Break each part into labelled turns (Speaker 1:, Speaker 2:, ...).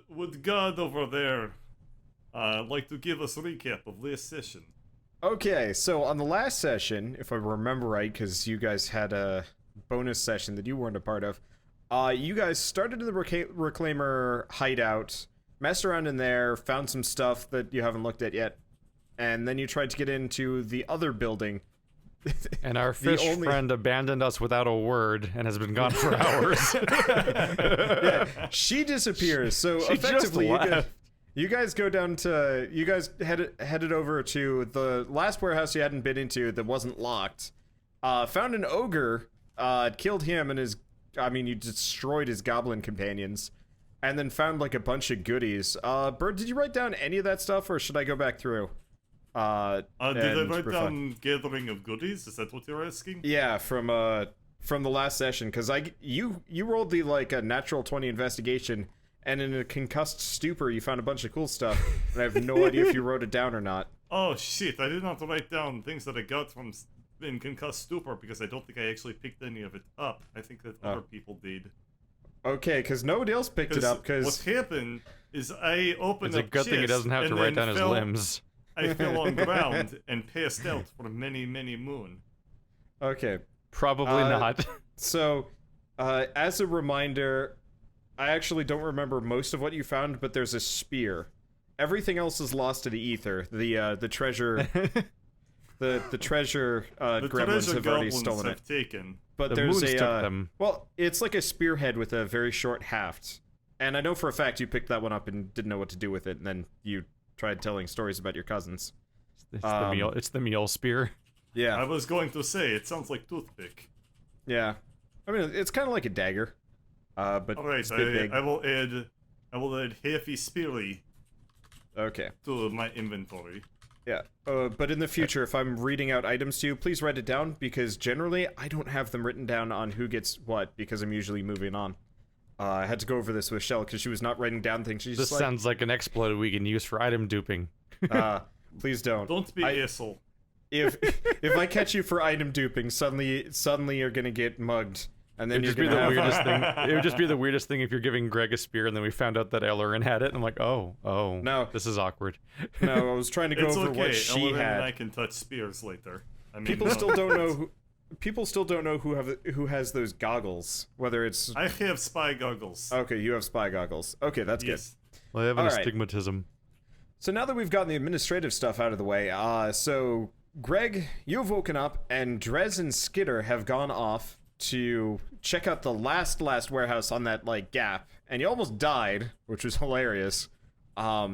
Speaker 1: would God over there like to give us a recap of last session?
Speaker 2: Okay, so on the last session, if I remember right, because you guys had a bonus session that you weren't a part of, you guys started in the Reclaimer hideout, messed around in there, found some stuff that you haven't looked at yet, and then you tried to get into the other building.
Speaker 3: And our fish friend abandoned us without a word and has been gone for hours.
Speaker 2: Yeah, she disappears, so
Speaker 3: She
Speaker 2: effectively
Speaker 3: just left.
Speaker 2: you guys go down to, you guys headed over to the last warehouse you hadn't been into that wasn't locked, found an ogre, killed him and you destroyed his goblin companions, and then found like a bunch of goodies. Bird, did you write down any of that stuff, or should I go back through?
Speaker 1: Did I write down gathering of goodies? Is that what you're asking?
Speaker 2: Yeah, from the last session, because you rolled the a natural 20 investigation, and in a concussed stupor you found a bunch of cool stuff, and I have no idea if you wrote it down or not.
Speaker 1: Oh shit! I did not write down things that I got from in concussed stupor because I don't think I actually picked any of it up. I think that other people did.
Speaker 2: Okay, because nobody else picked it up. Because
Speaker 1: what happened is I opened.
Speaker 3: It's a good thing he doesn't have to write down his limbs.
Speaker 1: I fell on ground and passed out for many, many moon.
Speaker 2: Okay.
Speaker 3: Probably not.
Speaker 2: So, as a reminder, I actually don't remember most of what you found, but there's a spear. Everything else is lost to the ether. The treasure, the treasure gremlins have already stolen it.
Speaker 1: Taken.
Speaker 2: But
Speaker 3: The
Speaker 2: there's
Speaker 3: moons
Speaker 2: a
Speaker 3: took them.
Speaker 2: well, it's like a spearhead with a very short haft, and I know for a fact you picked that one up and didn't know what to do with it, and then you tried telling stories about your cousins.
Speaker 3: It's the meal spear.
Speaker 2: Yeah.
Speaker 1: I was going to say it sounds like toothpick.
Speaker 2: Yeah. I mean, it's kind of like a dagger. But
Speaker 1: all right,
Speaker 2: it's a bit big.
Speaker 1: I will add Happy Speary.
Speaker 2: Okay.
Speaker 1: To my inventory.
Speaker 2: Yeah. But in the future, if I'm reading out items to you, please write it down, because generally I don't have them written down on who gets what, because I'm usually moving on. I had to go over this with Shell because she was not writing down things. She's
Speaker 3: This
Speaker 2: just
Speaker 3: sounds like an exploit we can use for item duping.
Speaker 2: Please don't.
Speaker 1: Don't be asshole.
Speaker 2: If I catch you for item duping, suddenly you're gonna get mugged, and then
Speaker 3: It'd
Speaker 2: you're
Speaker 3: just be
Speaker 2: gonna
Speaker 3: the
Speaker 2: have...
Speaker 3: weirdest thing. It would just be the weirdest thing if you're giving Greg a spear and then we found out that Ellerin had it, and I'm like, oh,
Speaker 2: No.
Speaker 3: this is awkward.
Speaker 2: No, I was trying to go
Speaker 1: It's
Speaker 2: over
Speaker 1: okay.
Speaker 2: what she
Speaker 1: Ellen
Speaker 2: had.
Speaker 1: and I can touch spears later. I mean,
Speaker 2: People still don't know who. People still don't know who has those goggles. Whether it's
Speaker 1: I have spy goggles.
Speaker 2: okay, you have spy goggles. Okay, that's
Speaker 1: Yes.
Speaker 3: Well, I have an
Speaker 2: All right.
Speaker 3: astigmatism.
Speaker 2: So now that we've gotten the administrative stuff out of the way, so Greg, you've woken up, and Drez and Skitter have gone off to check out the last warehouse on that gap, and you almost died, which was hilarious.
Speaker 1: Oh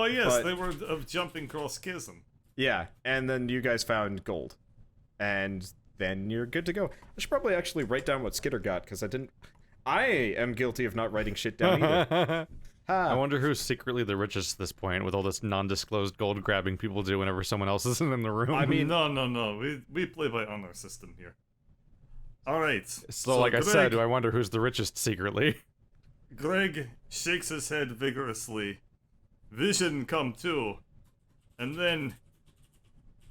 Speaker 1: yes,
Speaker 2: but-
Speaker 1: they were of jumping cross chasm.
Speaker 2: Yeah, and then you guys found gold, and then you're good to go. I should probably actually write down what Skitter got, because I am guilty of not writing shit down either.
Speaker 3: I wonder who's secretly the richest at this point, with all this non-disclosed gold grabbing people do whenever someone else isn't in the room.
Speaker 2: I mean,
Speaker 1: no. We play by honor system here. All right.
Speaker 3: so like I said, I wonder who's the richest secretly.
Speaker 1: Greg shakes his head vigorously. Vision come too, and then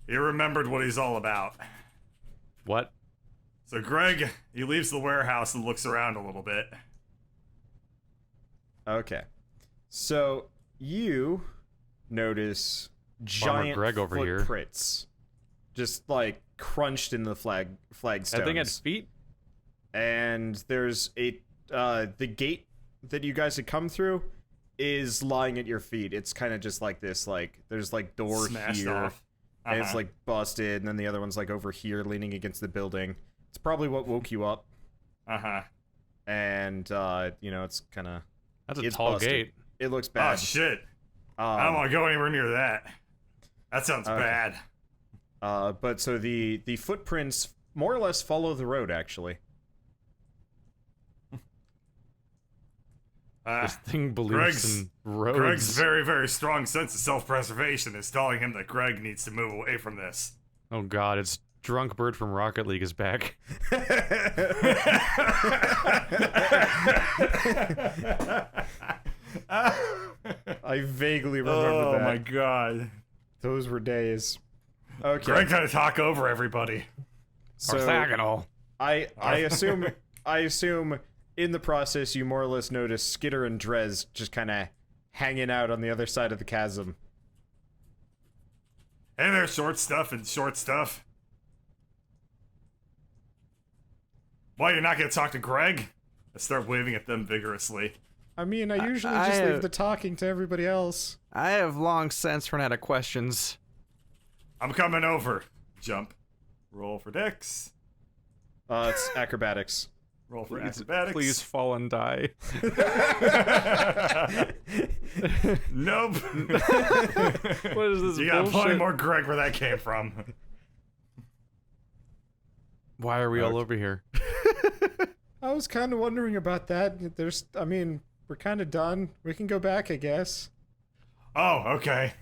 Speaker 1: he remembered what he's all about.
Speaker 3: What?
Speaker 1: So Greg, he leaves the warehouse and looks around a little bit.
Speaker 2: Okay. So you notice giant
Speaker 3: Greg over here.
Speaker 2: footprints, just crunched in the flagstones.
Speaker 3: That thing had feet?
Speaker 2: And there's the gate that you guys had come through is lying at your feet. It's kind of just like this, there's door
Speaker 1: Smashed
Speaker 2: here,
Speaker 1: off.
Speaker 2: and it's busted, and then the other one's over here leaning against the building. It's probably what woke you up. And it's kind of
Speaker 3: That's a tall
Speaker 2: busted.
Speaker 3: gate.
Speaker 2: It looks bad.
Speaker 1: Oh shit! I don't want to go anywhere near that. That sounds bad.
Speaker 2: But so the footprints more or less follow the road, actually.
Speaker 3: This thing believes
Speaker 1: Greg's-
Speaker 3: in roads.
Speaker 1: Greg's very, very strong sense of self-preservation is telling him that Greg needs to move away from this.
Speaker 3: Oh god, it's Drunk Bird from Rocket League is back.
Speaker 2: I vaguely remember that.
Speaker 1: Oh my god.
Speaker 2: Those were days. Okay.
Speaker 1: Greg trying to talk over everybody.
Speaker 2: So
Speaker 3: Orthogonal.
Speaker 2: I assume in the process, you more or less notice Skitter and Drez just kind of hanging out on the other side of the chasm.
Speaker 1: Hey there, short stuff and short stuff. Why, you're not gonna talk to Greg? I start waving at them vigorously.
Speaker 2: I mean, I usually just leave the talking to everybody else.
Speaker 3: I have long since run out of questions.
Speaker 1: I'm coming over. Jump. Roll for dex.
Speaker 2: It's acrobatics.
Speaker 1: Roll for acrobatics.
Speaker 3: Please fall and die.
Speaker 1: Nope.
Speaker 3: What is this
Speaker 1: You got plenty
Speaker 3: bullshit?
Speaker 1: more Greg where that came from.
Speaker 3: Why are we all over here?
Speaker 2: I was kind of wondering about that. I mean, we're kind of done. We can go back, I guess.
Speaker 1: Oh, okay.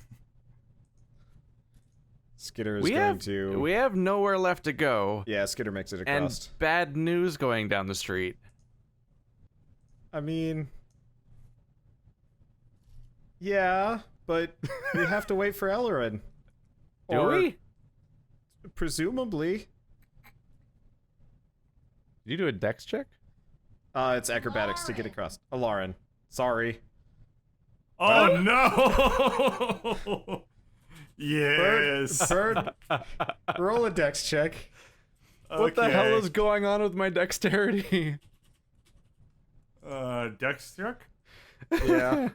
Speaker 2: Skitter is
Speaker 3: We
Speaker 2: going
Speaker 3: have nowhere left to go.
Speaker 2: Yeah, Skitter makes it
Speaker 3: And
Speaker 2: across.
Speaker 3: bad news going down the street.
Speaker 2: I mean... Yeah, but we have to wait for Ellerin.
Speaker 3: Do we?
Speaker 2: Presumably.
Speaker 3: Did you do a dex check?
Speaker 2: It's acrobatics to get across. Alarin. Sorry.
Speaker 1: Oh, no! Yes.
Speaker 2: Bird, roll a dex check.
Speaker 3: What the hell is going on with my dexterity?
Speaker 1: Dex check?
Speaker 2: Yeah.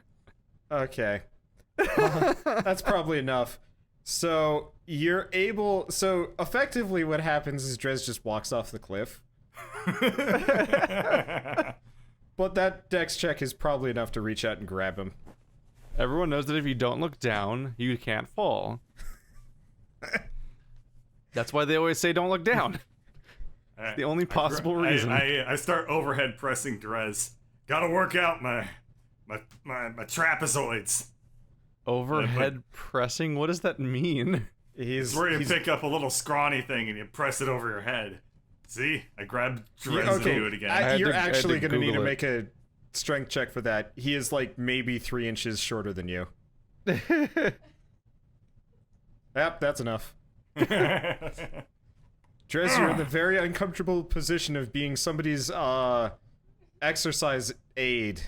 Speaker 2: Okay. That's probably enough. So, you're able... So, effectively what happens is Drez just walks off the cliff. But that dex check is probably enough to reach out and grab him.
Speaker 3: Everyone knows that if you don't look down, you can't fall. That's why they always say don't look down. It's the only possible reason.
Speaker 1: I start overhead pressing Drez. Gotta work out my trapezoids.
Speaker 3: Overhead pressing? What does that mean?
Speaker 1: It's where you pick up a little scrawny thing and you press it over your head. See? I grabbed Drez and do it again.
Speaker 2: You're
Speaker 3: I had
Speaker 2: actually
Speaker 3: to
Speaker 2: going to need to
Speaker 3: Google it.
Speaker 2: make a strength check for that. He is like maybe 3 inches shorter than you. Yep, that's enough. Drez, you're in the very uncomfortable position of being somebody's exercise aid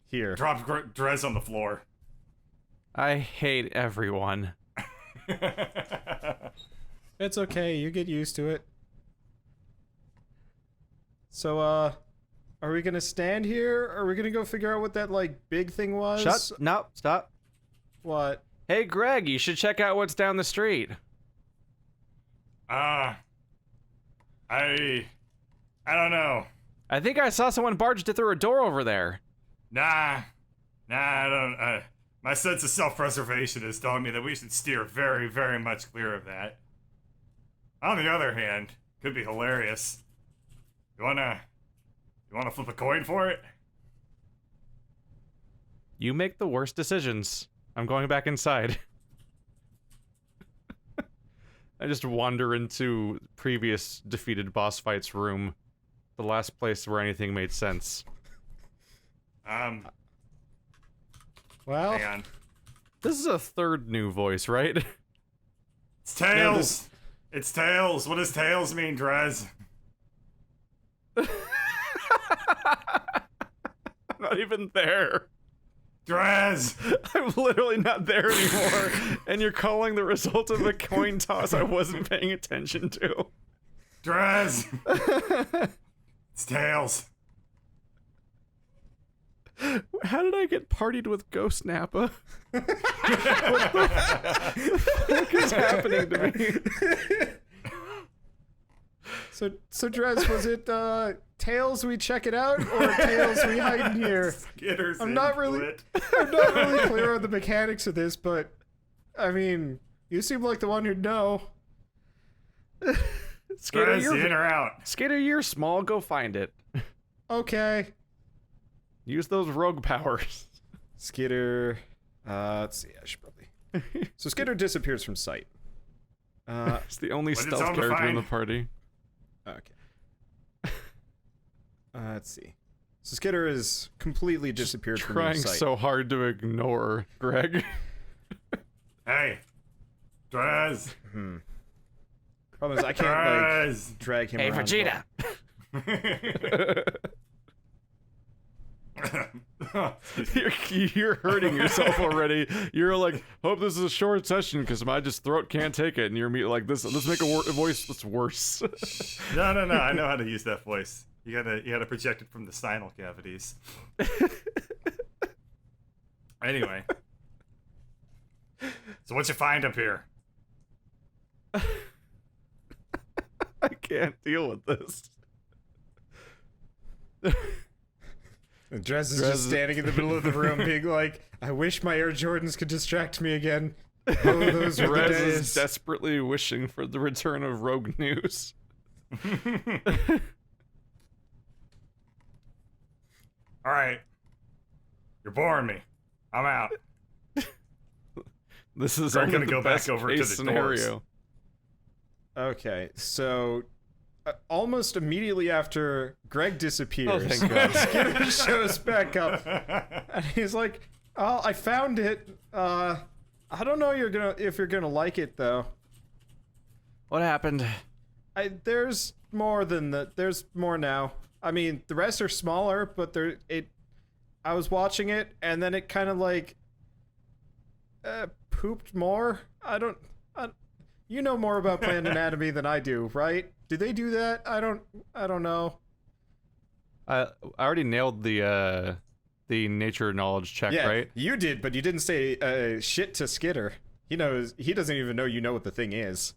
Speaker 2: here.
Speaker 1: Drop Drez on the floor.
Speaker 3: I hate everyone.
Speaker 2: It's okay, you get used to it. So, are we gonna stand here? Or are we gonna go figure out what that, like, big thing was?
Speaker 3: Shut. No, stop.
Speaker 2: What?
Speaker 3: Hey, Greg, you should check out what's down the street.
Speaker 1: I don't know.
Speaker 3: I think I saw someone barged it through a door over there.
Speaker 1: Nah, I don't. My sense of self-preservation is telling me that we should steer very, very much clear of that. On the other hand, could be hilarious. You wanna flip a coin for it?
Speaker 3: You make the worst decisions. I'm going back inside. I just wander into previous defeated boss fight's room. The last place where anything made sense.
Speaker 2: Well,
Speaker 1: Hang on.
Speaker 3: This is a third new voice, right?
Speaker 1: It's Tails! It's Tails! What does Tails mean, Drez?
Speaker 3: I'm not even there.
Speaker 1: Drez!
Speaker 3: I'm literally not there anymore. And you're calling the result of a coin toss I wasn't paying attention to.
Speaker 1: Drez! It's Tails.
Speaker 3: How did I get partied with Ghost Nappa? What is happening to me?
Speaker 2: so Drez, was it Tails we check it out or Tails we hide in here?
Speaker 1: Skitter's
Speaker 2: I'm not
Speaker 1: into
Speaker 2: really
Speaker 1: it.
Speaker 2: I'm not really clear on the mechanics of this, but I mean, you seem like the one who'd know.
Speaker 3: Skater,
Speaker 1: Drez, in or out?
Speaker 3: Skater, you're small. Go find it.
Speaker 2: Okay.
Speaker 3: Use those rogue powers.
Speaker 2: Skitter. Let's see. I should probably. So Skitter disappears from sight.
Speaker 3: It's the only
Speaker 1: What did
Speaker 3: stealth
Speaker 1: someone
Speaker 3: character in the
Speaker 1: find?
Speaker 3: party.
Speaker 2: Okay. Let's see. So Skitter is completely disappeared from your
Speaker 3: Trying
Speaker 2: sight.
Speaker 3: so hard to ignore Greg.
Speaker 1: Hey! Drez!
Speaker 2: Problem is, I can't like
Speaker 1: Drez!
Speaker 2: drag him
Speaker 3: Hey,
Speaker 2: around.
Speaker 3: Vegeta. You're hurting yourself already. You're like, hope this is a short session because my throat can't take it. And you're like, this. Let's make a voice that's worse.
Speaker 1: No. I know how to use that voice. You gotta project it from the sinal cavities. Anyway, so what you find up here?
Speaker 3: I can't deal with this.
Speaker 2: Drez is just standing in the middle of the room being like, I wish my Air Jordans could distract me again. Oh, those were the
Speaker 3: Drez
Speaker 2: days.
Speaker 3: is desperately wishing for the return of Rogue News.
Speaker 1: All right, you're boring me. I'm out.
Speaker 3: This is
Speaker 1: We're
Speaker 3: only
Speaker 1: gonna
Speaker 3: the
Speaker 1: go back
Speaker 3: best
Speaker 1: over to
Speaker 3: case
Speaker 1: the
Speaker 3: scenario.
Speaker 1: doors.
Speaker 2: Okay, so almost immediately after Greg disappears,
Speaker 3: Oh, thank God.
Speaker 2: Skinner shows back up, and he's like, "Oh, I found it. I don't know if you're gonna like it though.
Speaker 3: What happened?
Speaker 2: There's more than that. There's more now. I mean, the rest are smaller, but I was watching it, and then it kind of like pooped more. You know more about plant anatomy than I do, right? Do they do that? I don't know.
Speaker 3: I already nailed the nature knowledge check,
Speaker 2: Yeah,
Speaker 3: right?
Speaker 2: you did, but you didn't say shit to Skitter. He doesn't even know you know what the thing is.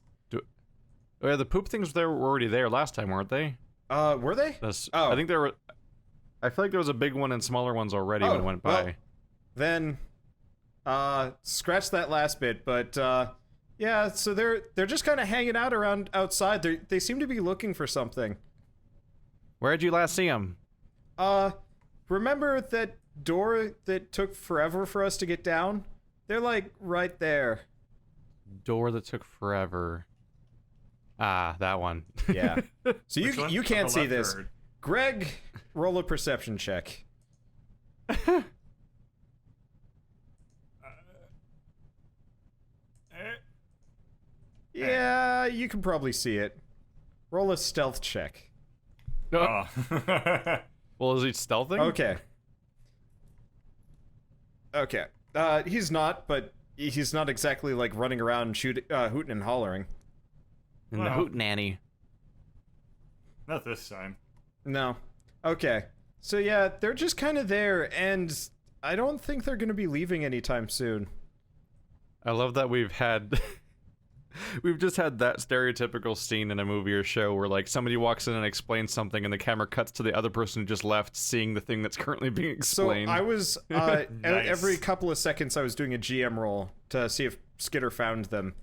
Speaker 3: Oh, yeah, the poop things were already there last time, weren't they?
Speaker 2: Were they?
Speaker 3: I think there were. I feel like there was a big one and smaller ones already when it went by.
Speaker 2: Well, then, scratch that last bit, but yeah. So they're just kind of hanging out around outside. They seem to be looking for something.
Speaker 3: Where'd you last see them?
Speaker 2: Remember that door that took forever for us to get down? They're like right there.
Speaker 3: Door that took forever. Ah, that one.
Speaker 2: Yeah. So
Speaker 1: Which one?
Speaker 2: you can't
Speaker 1: Upper
Speaker 2: see
Speaker 1: left
Speaker 2: this.
Speaker 1: or-
Speaker 2: Greg, roll a perception check. Yeah, you can probably see it. Roll a stealth check.
Speaker 1: Oh.
Speaker 3: Well, is he stealthing?
Speaker 2: Okay. Okay. He's not, but he's not exactly like running around hooting and hollering.
Speaker 3: In the
Speaker 1: Well.
Speaker 3: hoot nanny.
Speaker 1: Not this time.
Speaker 2: No. Okay. So yeah, they're just kind of there, and I don't think they're going to be leaving anytime soon.
Speaker 3: I love that we've just had that stereotypical scene in a movie or show where like somebody walks in and explains something and the camera cuts to the other person who just left seeing the thing that's currently being explained.
Speaker 2: So I was
Speaker 1: Nice.
Speaker 2: every couple of seconds I was doing a GM roll to see if Skitter found them,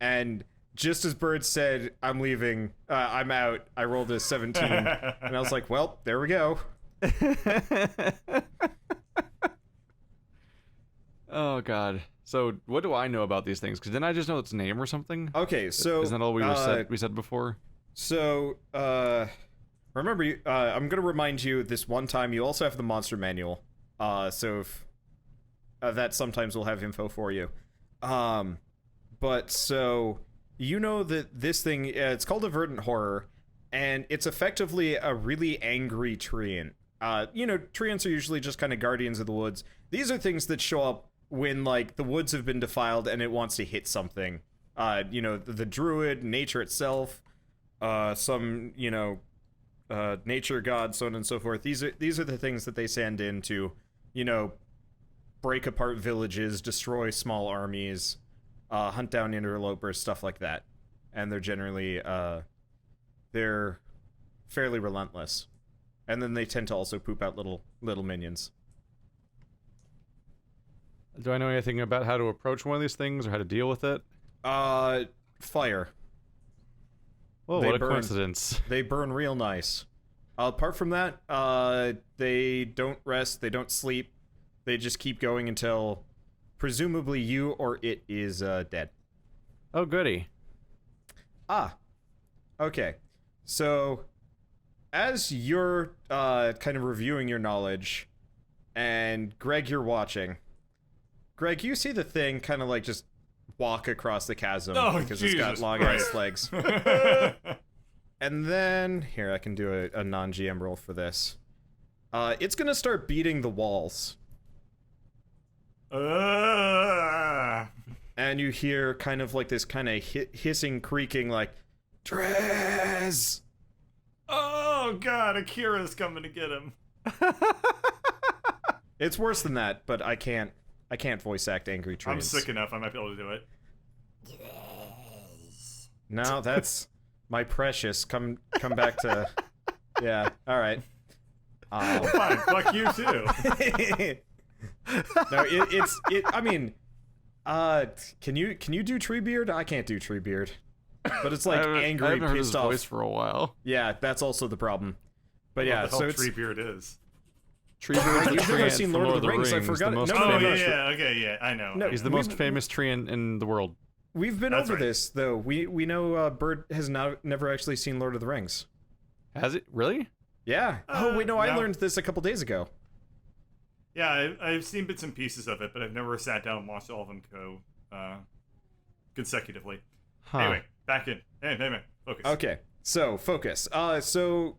Speaker 2: and just as Bird said, "I'm leaving, I'm out," I rolled a 17, and I was like, "Well, there we go."
Speaker 3: Oh god. So what do I know about these things? Because didn't I just know its name or something?
Speaker 2: Okay, so
Speaker 3: Isn't that all we said before?
Speaker 2: So, remember, I'm gonna remind you this one time. You also have the monster manual. So if that sometimes will have info for you. But so you know that this thing, it's called a verdant horror, and it's effectively a really angry treant. Treants are usually just kind of guardians of the woods. These are things that show up when like the woods have been defiled and it wants to hit something. The druid, nature itself, some nature god, so on and so forth. These are the things that they send in to, break apart villages, destroy small armies, hunt down interlopers, stuff like that. And they're generally they're fairly relentless. And then they tend to also poop out little minions.
Speaker 3: Do I know anything about how to approach one of these things or how to deal with it?
Speaker 2: Fire.
Speaker 3: Well,
Speaker 2: They
Speaker 3: what a
Speaker 2: burn.
Speaker 3: coincidence.
Speaker 2: They burn real nice. Apart from that, they don't rest, they don't sleep. They just keep going until presumably you or it is dead.
Speaker 3: Oh, goody.
Speaker 2: Ah. Okay. So, as you're kind of reviewing your knowledge, and Greg, you're watching. Greg, you see the thing kind of like just walk across the chasm because it's got
Speaker 1: Jesus
Speaker 2: long-ass
Speaker 1: Christ.
Speaker 2: legs. And then, here, I can do a non-GM roll for this. It's gonna start beating the walls. And you hear kind of like this kind of hissing, creaking, like, Drez!
Speaker 1: Oh god, Akira's coming to get him.
Speaker 2: It's worse than that, but I can't voice act angry trains.
Speaker 1: I'm sick enough, I might be able to do it.
Speaker 2: No, that's my precious. Come back to... Yeah, alright.
Speaker 1: Fine, fuck you too.
Speaker 2: No, I mean, can you do Treebeard? I can't do Treebeard. But it's like angry,
Speaker 3: I haven't heard
Speaker 2: pissed
Speaker 3: his
Speaker 2: off.
Speaker 3: voice for a while.
Speaker 2: Yeah, that's also the problem. But yeah,
Speaker 1: What the
Speaker 2: so
Speaker 1: hell
Speaker 2: it's...
Speaker 1: Treebeard is.
Speaker 3: Treebeard's the
Speaker 2: You've never
Speaker 3: tree
Speaker 2: seen
Speaker 3: from
Speaker 2: Lord of the Rings, I forgot it.
Speaker 3: the most
Speaker 2: No, no,
Speaker 1: Oh,
Speaker 3: famous-
Speaker 1: yeah, okay, yeah, I know.
Speaker 2: No,
Speaker 3: He's the most famous tree in the world.
Speaker 2: We've been
Speaker 1: That's
Speaker 2: over
Speaker 1: right.
Speaker 2: this, though. We know Bird has never actually seen Lord of the Rings.
Speaker 3: Has it? Really?
Speaker 2: Yeah. Oh, wait, no, I
Speaker 1: no.
Speaker 2: learned this a couple days ago.
Speaker 1: Yeah, I've seen bits and pieces of it, but I've never sat down and watched all of them consecutively.
Speaker 3: Huh.
Speaker 1: Anyway, back in. Anyway, focus.
Speaker 2: Okay, so focus. So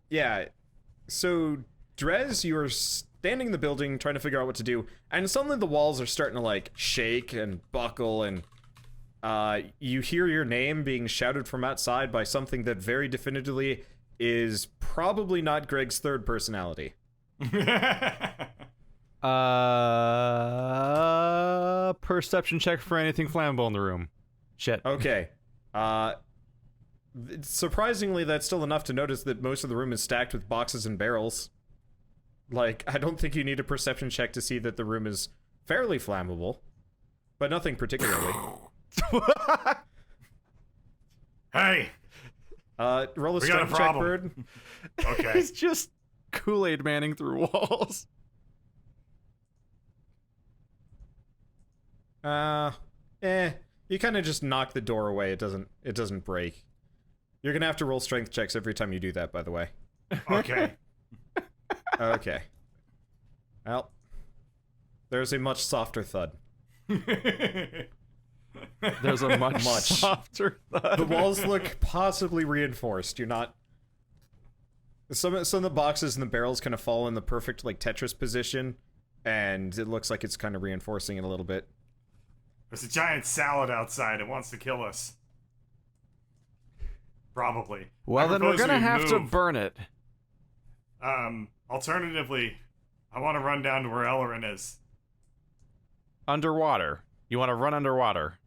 Speaker 2: Drez, you are standing in the building trying to figure out what to do, and suddenly the walls are starting to like shake and buckle, and you hear your name being shouted from outside by something that very definitively is probably not Greg's third personality.
Speaker 3: Perception check for anything flammable in the room. Shit.
Speaker 2: Okay. Surprisingly, that's still enough to notice that most of the room is stacked with boxes and barrels. Like, I don't think you need a perception check to see that the room is fairly flammable, but nothing particularly.
Speaker 1: Hey!
Speaker 2: Roll a
Speaker 1: We got a
Speaker 2: strength check,
Speaker 1: problem.
Speaker 2: Bird.
Speaker 1: Okay.
Speaker 3: He's just Kool-Aid manning through walls.
Speaker 2: You kind of just knock the door away. It doesn't break. You're gonna have to roll strength checks every time you do that, by the way.
Speaker 1: Okay.
Speaker 2: Okay. Well, there's a much softer thud.
Speaker 3: There's a much
Speaker 2: Much.
Speaker 3: softer thud.
Speaker 2: The walls look possibly reinforced. You're not. Some of the boxes and the barrels kind of fall in the perfect like Tetris position, and it looks like it's kind of reinforcing it a little bit.
Speaker 1: There's a giant salad outside. It wants to kill us. Probably.
Speaker 3: Well,
Speaker 1: I
Speaker 3: then we're
Speaker 1: propose
Speaker 3: gonna
Speaker 1: we
Speaker 3: have to
Speaker 1: move.
Speaker 3: burn it.
Speaker 1: Alternatively, I want to run down to where Ellerin is.
Speaker 3: Underwater. You want to run underwater.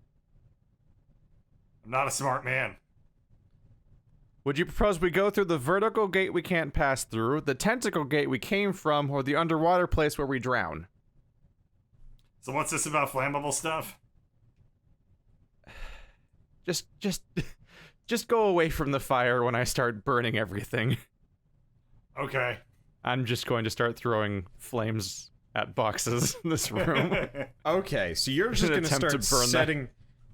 Speaker 1: I'm not a smart man.
Speaker 3: Would you propose we go through the vertical gate we can't pass through, the tentacle gate we came from, or the underwater place where we drown?
Speaker 1: So what's this about flammable stuff?
Speaker 3: Just go away from the fire when I start burning everything.
Speaker 1: Okay.
Speaker 3: I'm just going to start throwing flames at boxes in this room.
Speaker 2: Okay, so you're just
Speaker 3: An
Speaker 2: gonna
Speaker 3: attempt
Speaker 2: start
Speaker 3: to burn that.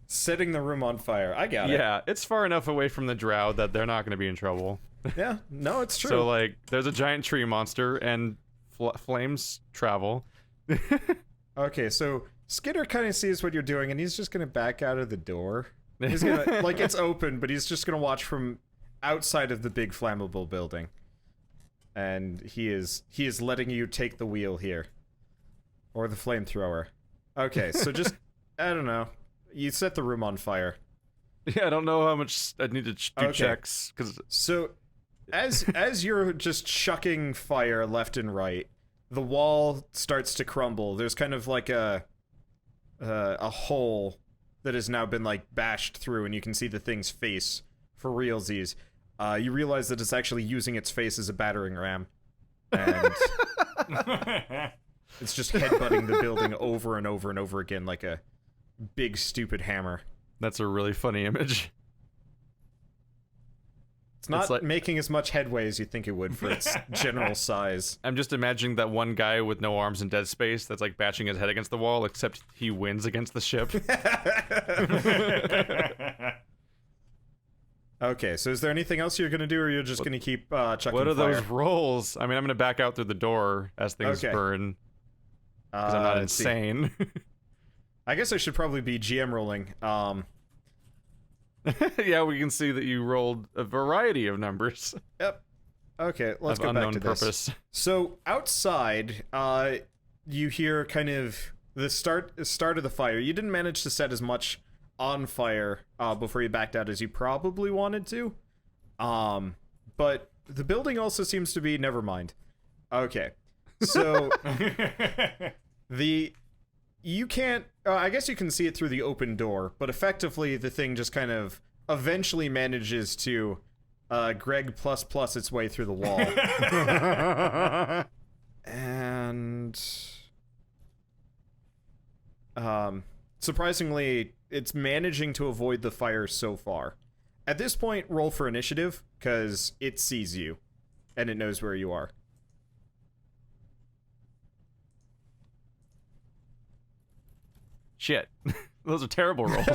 Speaker 2: setting the room on fire. I got it.
Speaker 3: Yeah, it's far enough away from the drow that they're not going to be in trouble.
Speaker 2: Yeah. No, it's true.
Speaker 3: So, like, there's a giant tree monster, and flames travel.
Speaker 2: Okay, so Skidder kind of sees what you're doing, and he's just gonna back out of the door. He's gonna like it's open, but he's just gonna watch from outside of the big flammable building. And he is letting you take the wheel here. Or the flamethrower. Okay, so just I don't know. You set the room on fire.
Speaker 3: Yeah, I don't know how much I need to do
Speaker 2: Okay.
Speaker 3: checks, because...
Speaker 2: So as you're just chucking fire left and right, the wall starts to crumble. There's kind of like a hole that has now been like bashed through, and you can see the thing's face for realsies. You realize that it's actually using its face as a battering ram, and it's just headbutting the building over and over and over again like a big stupid hammer.
Speaker 3: That's a really funny image.
Speaker 2: It's not
Speaker 3: like-
Speaker 2: making as much headway as you think it would for its general size.
Speaker 3: I'm just imagining that one guy with no arms in Dead Space that's like bashing his head against the wall, except he wins against the ship.
Speaker 2: Okay, so is there anything else you're gonna do, or you're just gonna keep chucking
Speaker 3: What are
Speaker 2: fire?
Speaker 3: those rolls? I mean, I'm gonna back out through the door as things
Speaker 2: Okay.
Speaker 3: burn, because I'm not
Speaker 2: let's see.
Speaker 3: insane.
Speaker 2: I guess I should probably be GM rolling.
Speaker 3: Yeah, we can see that you rolled a variety of numbers.
Speaker 2: Yep. Okay, let's
Speaker 3: of
Speaker 2: go back
Speaker 3: unknown
Speaker 2: to this.
Speaker 3: purpose.
Speaker 2: So outside, you hear kind of the start of the fire. You didn't manage to set as much on fire before you backed out as you probably wanted to. But the building also seems to be never mind. Okay. So you can't I guess you can see it through the open door, but effectively the thing just kind of eventually manages to Greg plus its way through the wall. And surprisingly, it's managing to avoid the fire so far. At this point, roll for initiative, because it sees you, and it knows where you are.
Speaker 3: Shit. Those are terrible rolls.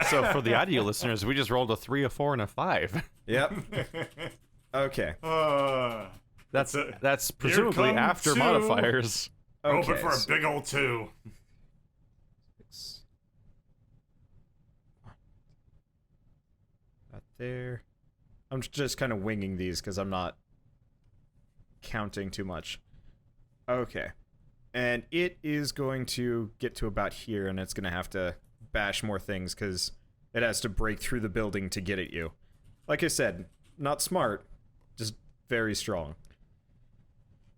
Speaker 3: So for the audio listeners, we just rolled a 3, a 4, and a 5.
Speaker 2: Yep. Okay.
Speaker 3: That's presumably
Speaker 1: come
Speaker 3: after
Speaker 1: two.
Speaker 3: modifiers.
Speaker 1: Open for a
Speaker 2: so-
Speaker 1: big old 2.
Speaker 2: Not there. I'm just kind of winging these because I'm not counting too much. Okay. And it is going to get to about here, and it's going to have to bash more things because it has to break through the building to get at you. Like I said, not smart, just very strong.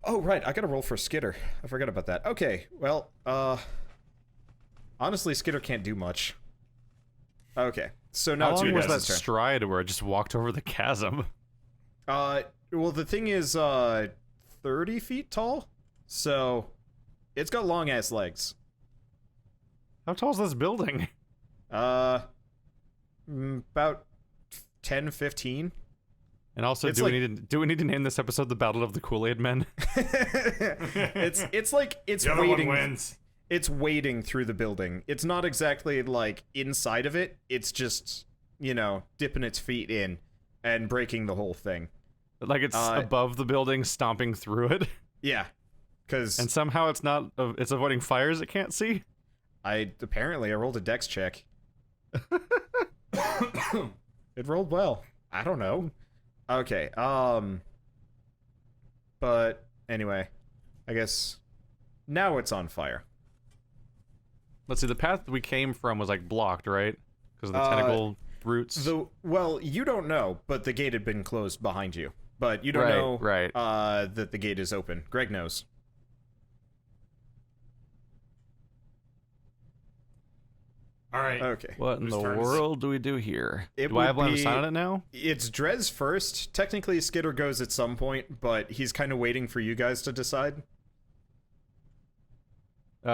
Speaker 2: Oh, right, I gotta roll for Skitter. I forgot about that. Okay, well, honestly, Skitter can't do much. Okay, so now
Speaker 3: How
Speaker 2: it's
Speaker 3: long
Speaker 2: your
Speaker 3: was that
Speaker 2: guys' turn.
Speaker 3: stride where it just walked over the chasm?
Speaker 2: Well, the thing is, 30 feet tall, so it's got long-ass legs.
Speaker 3: How tall is this building?
Speaker 2: About 10, 15.
Speaker 3: And also,
Speaker 2: It's
Speaker 3: do
Speaker 2: like-
Speaker 3: we need to name this episode the Battle of the Kool-Aid Men?
Speaker 2: It's like, it's
Speaker 1: The other one
Speaker 2: waiting.
Speaker 1: wins.
Speaker 2: It's wading through the building. It's not exactly like inside of it. It's just, dipping its feet in and breaking the whole thing.
Speaker 3: Like it's above the building, stomping through it,
Speaker 2: Yeah, because
Speaker 3: and somehow it's avoiding fires it can't see.
Speaker 2: I rolled a dex check. It rolled well. I don't know. Okay. But anyway, I guess now it's on fire.
Speaker 3: Let's see. The path we came from was like blocked, right? Because of the tentacle roots.
Speaker 2: Well, you don't know, but the gate had been closed behind you. But you don't know
Speaker 3: right.
Speaker 2: that the gate is open. Greg knows.
Speaker 1: All right.
Speaker 2: Okay.
Speaker 3: What in
Speaker 1: Whose
Speaker 3: the
Speaker 1: turn is it?
Speaker 3: world do we do here?
Speaker 2: It
Speaker 3: Do I have
Speaker 2: would
Speaker 3: line of
Speaker 2: be-
Speaker 3: sight on it now?
Speaker 2: It's Drez first. Technically, Skitter goes at some point, but he's kind of waiting for you guys to decide.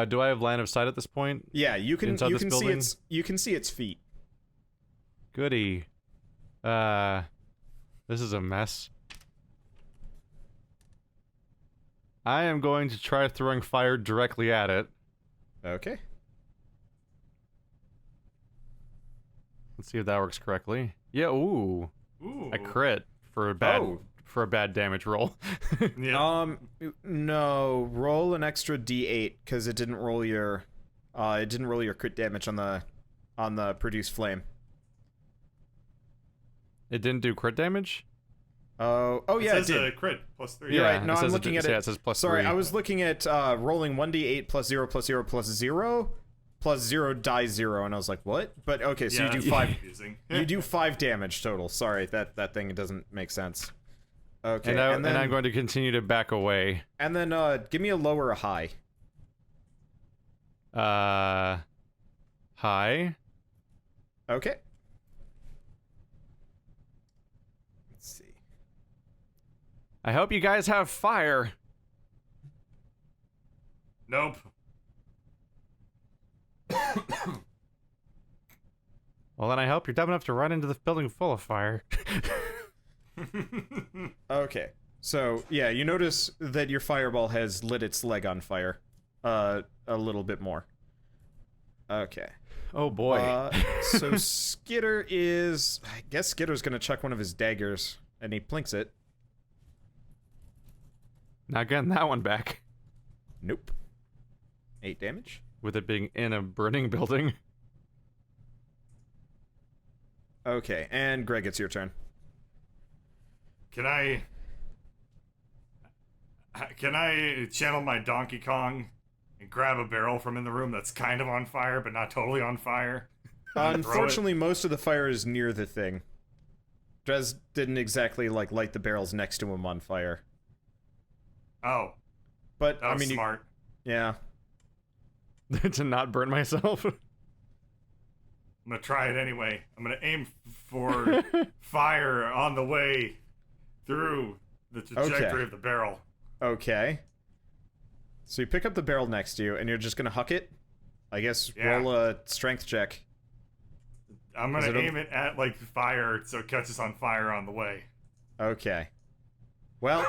Speaker 3: Do I have line of sight at this point?
Speaker 2: Yeah, you can
Speaker 3: Inside
Speaker 2: you
Speaker 3: this
Speaker 2: can see
Speaker 3: building?
Speaker 2: its feet.
Speaker 3: Goody. This is a mess. I am going to try throwing fire directly at it.
Speaker 2: Okay.
Speaker 3: Let's see if that works correctly. Yeah, ooh.
Speaker 1: Ooh.
Speaker 3: I crit for a bad
Speaker 2: Oh.
Speaker 3: damage roll.
Speaker 1: Yeah.
Speaker 2: No, roll an extra D8 because it didn't roll your crit damage on the produced flame.
Speaker 3: It didn't do crit damage?
Speaker 2: Oh
Speaker 1: It
Speaker 2: yeah, it
Speaker 1: says
Speaker 2: did.
Speaker 1: a crit plus 3.
Speaker 2: You're
Speaker 3: Yeah,
Speaker 2: right. No,
Speaker 3: it
Speaker 2: I'm
Speaker 3: says
Speaker 2: looking at
Speaker 3: yeah,
Speaker 2: it.
Speaker 3: it says plus
Speaker 2: Sorry,
Speaker 3: 3.
Speaker 2: I was looking at rolling 1d8 plus 0 plus 0 plus 0 plus 0 dies 0, and I was like, what? But okay, so
Speaker 1: Yeah,
Speaker 2: you do
Speaker 1: that's
Speaker 2: 5.
Speaker 1: confusing.
Speaker 2: You do 5 damage total. Sorry, that thing doesn't make sense. Okay,
Speaker 3: and I'm going to continue to back away.
Speaker 2: and then give me a low or a high.
Speaker 3: High.
Speaker 2: Okay. Let's see.
Speaker 3: I hope you guys have fire.
Speaker 1: Nope.
Speaker 3: Well, then I hope you're dumb enough to run into the building full of fire.
Speaker 2: Okay. So, yeah, you notice that your fireball has lit its leg on fire. A little bit more. Okay.
Speaker 3: Oh boy.
Speaker 2: So Skitter is... I guess Skitter's gonna chuck one of his daggers, and he plinks it.
Speaker 3: Not getting that one back.
Speaker 2: Nope. 8 damage.
Speaker 3: With it being in a burning building.
Speaker 2: Okay, and Greg, it's your turn.
Speaker 1: Can I channel my Donkey Kong and grab a barrel from in the room that's kind of on fire but not totally on fire? And throw it?
Speaker 2: Unfortunately, most of the fire is near the thing. Drez didn't exactly like light the barrels next to him on fire.
Speaker 1: Oh,
Speaker 2: But
Speaker 1: that was
Speaker 2: I mean,
Speaker 1: smart.
Speaker 2: yeah.
Speaker 3: To not burn myself.
Speaker 1: I'm gonna try it anyway. I'm gonna aim for fire on the way through the trajectory of the barrel.
Speaker 2: Okay. So you pick up the barrel next to you, and you're just gonna huck it? I guess roll a strength check.
Speaker 1: I'm gonna aim it at, like, fire so it catches on fire on the way.
Speaker 2: Okay. Well...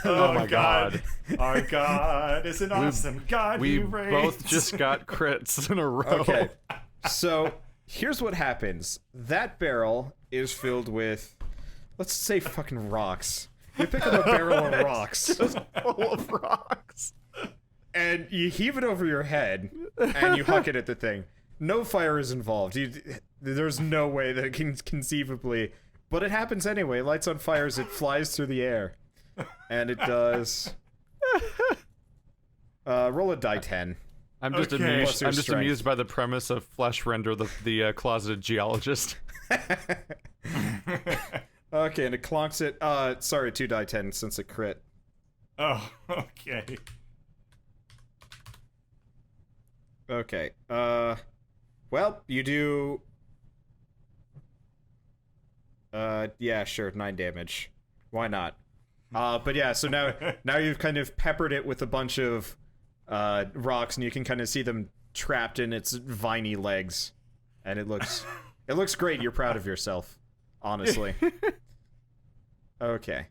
Speaker 3: Oh my god.
Speaker 1: Our God is an awesome God.
Speaker 3: We
Speaker 1: He reigns.
Speaker 3: both just got crits in a row.
Speaker 2: Okay. So, here's what happens. That barrel is filled with, let's say, fucking rocks. You pick up a barrel of rocks.
Speaker 3: Just full of rocks.
Speaker 2: And you heave it over your head, and you huck it at the thing. No fire is involved. There's no way that it can conceivably... But it happens anyway. It lights on fire as it flies through the air. And it does... roll a die 10.
Speaker 3: I'm just
Speaker 1: Okay.
Speaker 3: amused.
Speaker 2: Plus your
Speaker 3: I'm just
Speaker 2: strength.
Speaker 3: amused by the premise of Flesh Render, the closeted geologist.
Speaker 2: Okay, and it clonks it. Sorry, 2 die 10 since it crit.
Speaker 1: Oh, okay.
Speaker 2: Okay. Well, you do... yeah, sure, 9 damage. Why not? But yeah, so now you've kind of peppered it with a bunch of rocks, and you can kind of see them trapped in its viney legs, and it looks great. You're proud of yourself, honestly. Okay.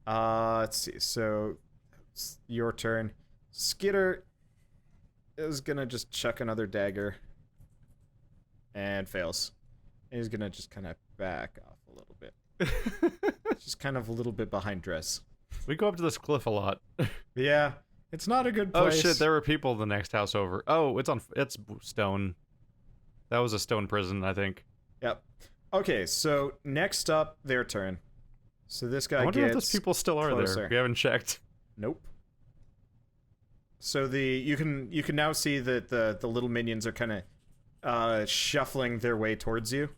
Speaker 2: Let's see. So it's your turn. Skitter is gonna just chuck another dagger, and fails. And he's gonna just kind of back off a little bit. Just kind of a little bit behind Dress.
Speaker 3: We go up to this cliff a lot.
Speaker 2: Yeah, it's not a good
Speaker 3: Oh
Speaker 2: place.
Speaker 3: shit, there were people the next house over. Oh, it's stone. That was a stone prison, I think.
Speaker 2: Yep. Okay, so next up, their turn. So this guy
Speaker 3: I wonder
Speaker 2: gets
Speaker 3: if those people still are
Speaker 2: closer.
Speaker 3: there. We haven't checked.
Speaker 2: Nope. So you can now see that the little minions are kind of shuffling their way towards you,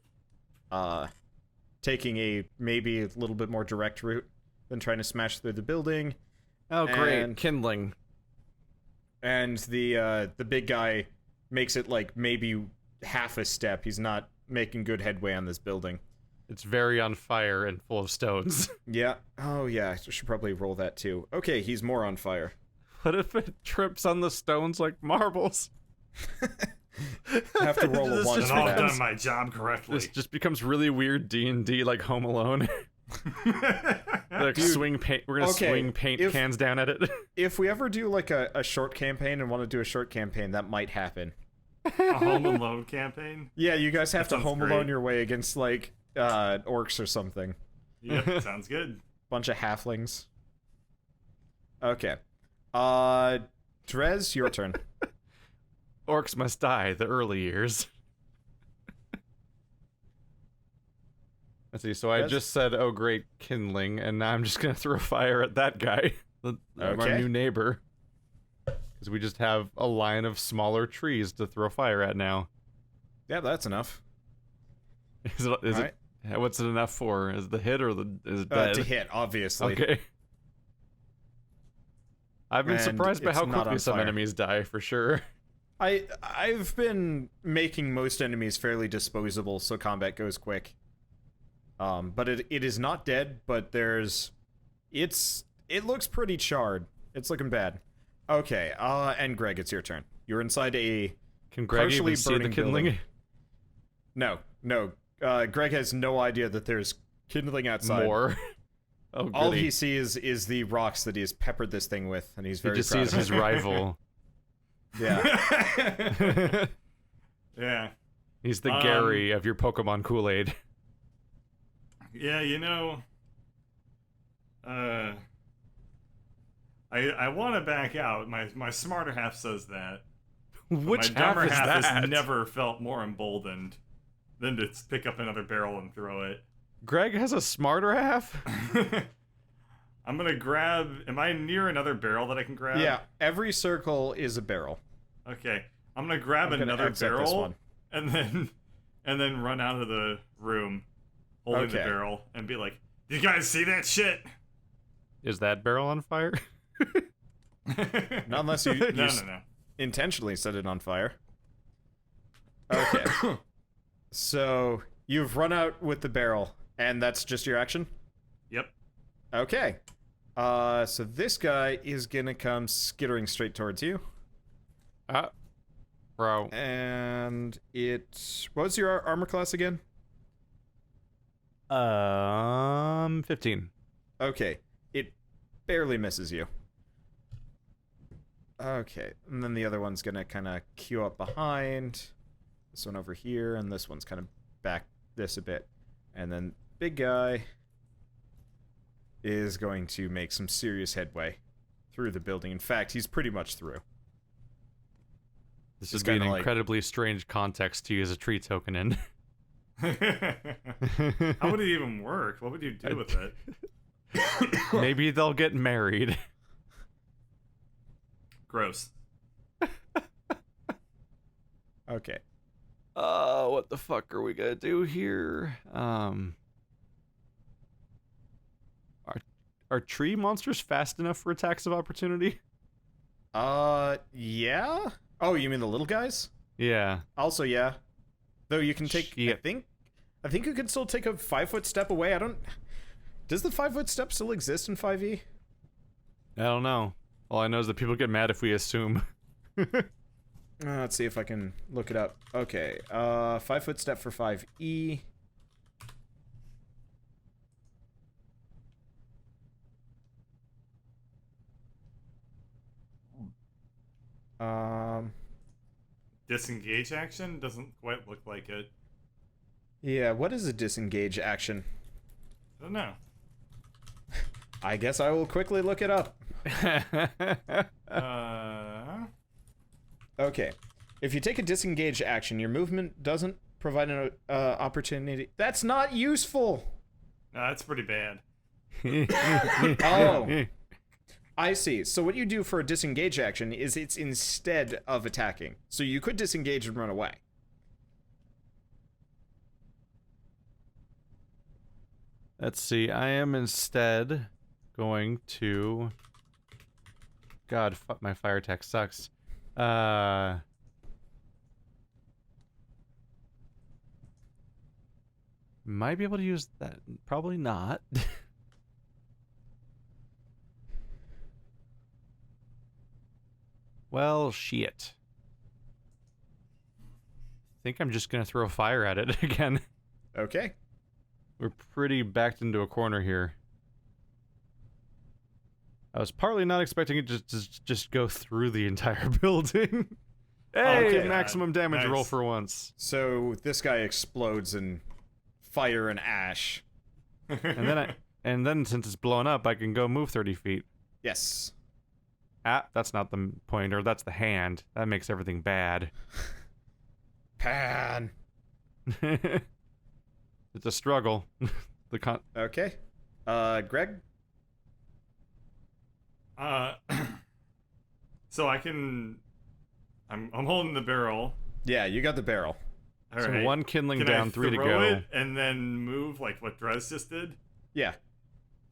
Speaker 2: taking a maybe a little bit more direct route than trying to smash through the building.
Speaker 3: Oh great,
Speaker 2: And-
Speaker 3: kindling.
Speaker 2: And the big guy makes it like maybe half a step. He's not making good headway on this building.
Speaker 3: It's very on fire and full of stones.
Speaker 2: Yeah. Oh yeah, I should probably roll that too. Okay, he's more on fire.
Speaker 3: What if it trips on the stones like marbles?
Speaker 2: Have to roll a
Speaker 3: This
Speaker 2: 1
Speaker 3: just
Speaker 2: for
Speaker 1: And I've
Speaker 2: that.
Speaker 1: done my job correctly.
Speaker 3: This just becomes really weird D&D like Home Alone. Like swing paint. We're gonna
Speaker 2: okay,
Speaker 3: swing paint
Speaker 2: if-
Speaker 3: cans down at it.
Speaker 2: If we ever do like a short campaign and want to do a short campaign, that might happen.
Speaker 1: A Home Alone campaign?
Speaker 2: Yeah, you guys have
Speaker 1: That
Speaker 2: to
Speaker 1: sounds
Speaker 2: home
Speaker 1: great.
Speaker 2: alone your way against like orcs or something.
Speaker 1: Yep, sounds good.
Speaker 2: Bunch of halflings. Okay. Drez, your turn.
Speaker 3: Orcs must die the early years. Let's see, so I
Speaker 2: Yes.
Speaker 3: just said, oh great, kindling, and now I'm just gonna throw fire at that guy, our
Speaker 2: Okay.
Speaker 3: new neighbor. Because we just have a line of smaller trees to throw fire at now.
Speaker 2: Yeah, that's enough.
Speaker 3: Is
Speaker 2: Alright.
Speaker 3: it what's it enough for? Is the hit or is it dead?
Speaker 2: To hit, obviously.
Speaker 3: Okay. I've been
Speaker 2: And
Speaker 3: surprised by
Speaker 2: it's
Speaker 3: how
Speaker 2: not on
Speaker 3: quickly some
Speaker 2: fire.
Speaker 3: enemies die, for sure.
Speaker 2: I've been making most enemies fairly disposable, so combat goes quick. But it is not dead, but it looks pretty charred. It's looking bad. Okay, and Greg, it's your turn. You're inside a
Speaker 3: Can Greg
Speaker 2: partially
Speaker 3: even see the
Speaker 2: burning
Speaker 3: kindling?
Speaker 2: building. No. Greg has no idea that there's kindling outside.
Speaker 3: More. Oh,
Speaker 2: All
Speaker 3: goody.
Speaker 2: he sees is the rocks that he has peppered this thing with, and he's
Speaker 3: He
Speaker 2: very
Speaker 3: just
Speaker 2: proud
Speaker 3: sees
Speaker 2: of
Speaker 3: his
Speaker 2: it.
Speaker 3: rival.
Speaker 2: Yeah.
Speaker 1: Yeah.
Speaker 3: He's the Gary of your Pokemon Kool-Aid.
Speaker 1: Yeah, you know, I want to back out. My smarter half says that.
Speaker 3: Which
Speaker 1: my dumber
Speaker 3: half is that?
Speaker 1: has never felt more emboldened than to pick up another barrel and throw it.
Speaker 3: Greg has a smarter half?
Speaker 1: I'm gonna grab. Am I near another barrel that I can grab?
Speaker 2: Yeah, every circle is a barrel.
Speaker 1: Okay. I'm gonna grab
Speaker 2: I'm gonna
Speaker 1: another
Speaker 2: exit this
Speaker 1: barrel
Speaker 2: one.
Speaker 1: and then run out of the room holding the
Speaker 2: Okay.
Speaker 1: barrel and be like, "You guys see that shit?"
Speaker 3: Is that barrel on fire?
Speaker 2: Not unless you,
Speaker 1: No.
Speaker 2: intentionally set it on fire. Okay. So you've run out with the barrel, and that's just your action?
Speaker 1: Yep.
Speaker 2: Okay. So this guy is gonna come skittering straight towards you.
Speaker 3: Bro.
Speaker 2: And what was your armor class again?
Speaker 3: 15.
Speaker 2: Okay. It barely misses you. Okay. And then the other one's gonna kind of queue up behind. This one over here, and this one's kind of back this a bit. And then big guy is going to make some serious headway through the building. In fact, he's pretty much through.
Speaker 3: This
Speaker 2: It's
Speaker 3: would be an
Speaker 2: kinda like-
Speaker 3: incredibly strange context to use a tree token in.
Speaker 1: How would it even work? What would you do with it?
Speaker 3: Maybe they'll get married.
Speaker 1: Gross.
Speaker 2: Okay.
Speaker 3: What the fuck are we gonna do here? Are tree monsters fast enough for attacks of opportunity?
Speaker 2: Yeah? Oh, you mean the little guys?
Speaker 3: Yeah.
Speaker 2: Also, yeah. Though you can take,
Speaker 3: Shit.
Speaker 2: I think you can still take a 5-foot step away. Does the 5-foot step still exist in 5e?
Speaker 3: I don't know. All I know is that people get mad if we assume.
Speaker 2: Let's see if I can look it up. Okay, 5-foot step for 5e.
Speaker 1: Disengage action doesn't quite look like it.
Speaker 2: Yeah, what is a disengage action?
Speaker 1: I don't know.
Speaker 2: I guess I will quickly look it up. Okay. If you take a disengage action, your movement doesn't provide an opportunity. That's not useful!
Speaker 1: No, that's pretty bad.
Speaker 2: Oh. I see. So what you do for a disengage action is it's instead of attacking. So you could disengage and run away.
Speaker 3: Let's see. I am instead going to. God, my fire attack sucks. Might be able to use that. Probably not. Well, shit. Think I'm just gonna throw fire at it again.
Speaker 2: Okay.
Speaker 3: We're pretty backed into a corner here. I was partly not expecting it to just go through the entire building. Hey,
Speaker 2: Okay.
Speaker 3: maximum damage
Speaker 1: Nice.
Speaker 3: roll for once.
Speaker 2: So this guy explodes in fire and ash.
Speaker 3: And then since it's blown up, I can go move 30 feet.
Speaker 2: Yes.
Speaker 3: Ah, that's not the pointer, that's the hand. That makes everything bad.
Speaker 2: Pan.
Speaker 3: It's a struggle.
Speaker 2: Okay. Greg?
Speaker 1: So I can. I'm holding the barrel.
Speaker 2: Yeah, you got the barrel.
Speaker 1: All
Speaker 3: So
Speaker 1: right.
Speaker 3: one kindling
Speaker 1: Can
Speaker 3: down,
Speaker 1: I
Speaker 3: 3 to
Speaker 1: throw
Speaker 3: go.
Speaker 1: it and then move like what Drez just did?
Speaker 2: Yeah.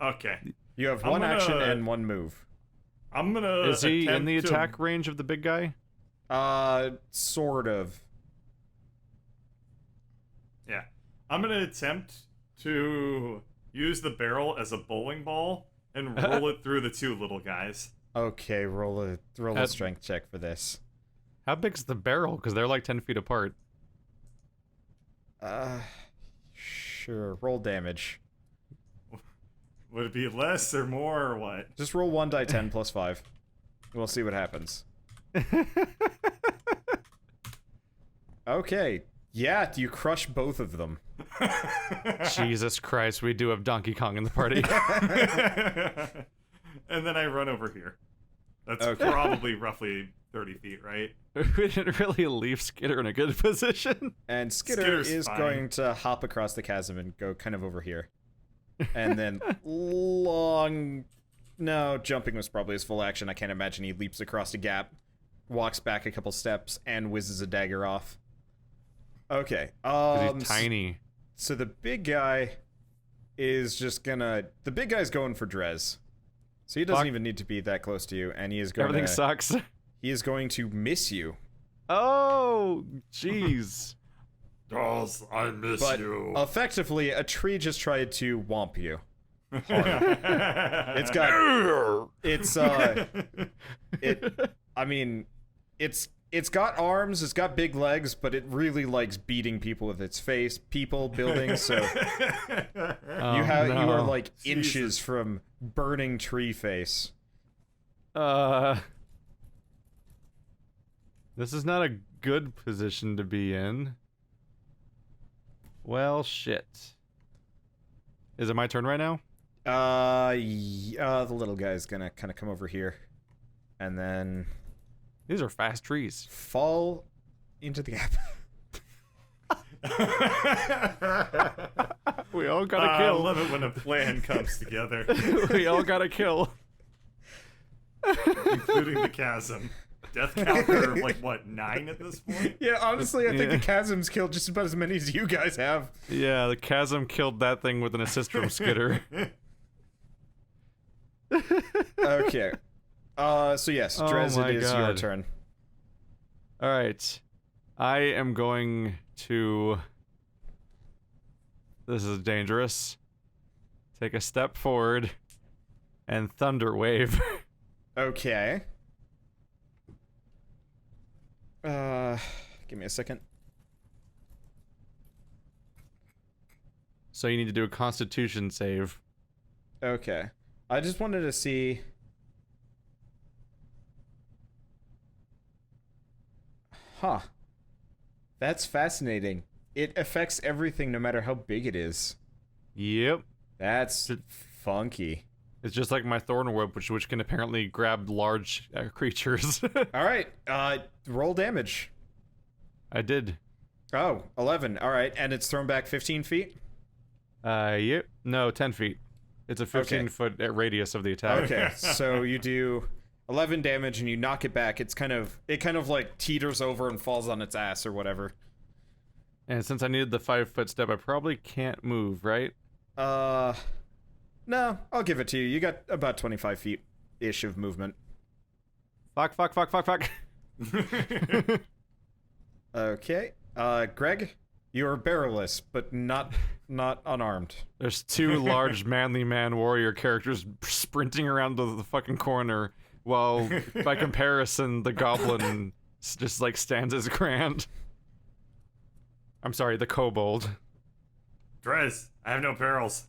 Speaker 1: Okay.
Speaker 2: You have
Speaker 1: I'm
Speaker 2: one
Speaker 1: gonna-
Speaker 2: action and one move.
Speaker 1: I'm gonna.
Speaker 3: Is he in
Speaker 1: attempt
Speaker 3: the
Speaker 1: to-
Speaker 3: attack range of the big guy?
Speaker 2: Sort of.
Speaker 1: Yeah. I'm gonna attempt to use the barrel as a bowling ball and roll it through the two little guys.
Speaker 2: Okay, roll a strength check for this.
Speaker 3: How big's the barrel? Because they're like 10 feet apart.
Speaker 2: Sure. Roll damage.
Speaker 1: Would it be less or more or what?
Speaker 2: Just roll 1d10 plus 5. We'll see what happens. Okay. Yeah, you crush both of them.
Speaker 3: Jesus Christ, we do have Donkey Kong in the party.
Speaker 1: And then I run over here. That's
Speaker 2: Okay.
Speaker 1: probably roughly 30 feet, right?
Speaker 3: We didn't really leave Skitter in a good position.
Speaker 2: And Skitter
Speaker 1: Skitter's
Speaker 2: is
Speaker 1: fine.
Speaker 2: going to hop across the chasm and go kind of over here. And then long... No, jumping was probably his full action. I can't imagine he leaps across a gap, walks back a couple steps, and whizzes a dagger off. Okay.
Speaker 3: 'Cause he's tiny.
Speaker 2: So the big guy is just gonna... The big guy's going for Drez. So he doesn't
Speaker 3: Fuck.
Speaker 2: even need to be that close to you, and he is going
Speaker 3: Everything
Speaker 2: to...
Speaker 3: sucks.
Speaker 2: He is going to miss you.
Speaker 3: Oh, jeez.
Speaker 1: Dolls, I miss
Speaker 2: But
Speaker 1: you.
Speaker 2: effectively, a tree just tried to womp you. It's got... It's, I mean, it's got arms, it's got big legs, but it really likes beating people with its face, people, buildings, so
Speaker 3: Oh,
Speaker 2: you are
Speaker 3: no.
Speaker 2: like inches from burning tree face.
Speaker 3: This is not a good position to be in. Well, shit. Is it my turn right now?
Speaker 2: The little guy's gonna kind of come over here and then
Speaker 3: These are fast trees.
Speaker 2: fall into the gap.
Speaker 3: We all got
Speaker 1: I
Speaker 3: to kill.
Speaker 1: love it when a plan comes together,
Speaker 3: We all got to kill.
Speaker 1: including the chasm. Death counter, like, what, 9 at this point?
Speaker 2: Yeah, honestly, I think
Speaker 3: Yeah.
Speaker 2: the chasm's killed just about as many as you guys have.
Speaker 3: Yeah, the chasm killed that thing with an assist from Skitter.
Speaker 2: Okay. So yes,
Speaker 3: Oh
Speaker 2: Drez,
Speaker 3: my
Speaker 2: it is your
Speaker 3: God.
Speaker 2: turn.
Speaker 3: All right. I am going to... This is dangerous. Take a step forward and thunder wave.
Speaker 2: Okay. Give me a second.
Speaker 3: So you need to do a constitution save.
Speaker 2: Okay. I just wanted to see... Huh. That's fascinating. It affects everything no matter how big it is.
Speaker 3: Yep.
Speaker 2: That's funky.
Speaker 3: It's just like my thorn whip, which can apparently grab large creatures.
Speaker 2: Alright, roll damage.
Speaker 3: I did.
Speaker 2: Oh, 11. Alright, and it's thrown back 15 feet?
Speaker 3: Yep. No, 10 feet. It's a 15-foot radius of the attack.
Speaker 2: Okay, so you do 11 damage and you knock it back. It kind of like teeters over and falls on its ass or whatever.
Speaker 3: And since I needed the 5-foot step, I probably can't move, right?
Speaker 2: No, I'll give it to you. You got about 25 feet-ish of movement.
Speaker 3: Fuck.
Speaker 2: Okay. Greg, you're barrelless, but not unarmed.
Speaker 3: There's two large manly man warrior characters sprinting around the fucking corner, while by comparison the goblin just like stands his ground. I'm sorry, the kobold.
Speaker 1: Drez, I have no perils.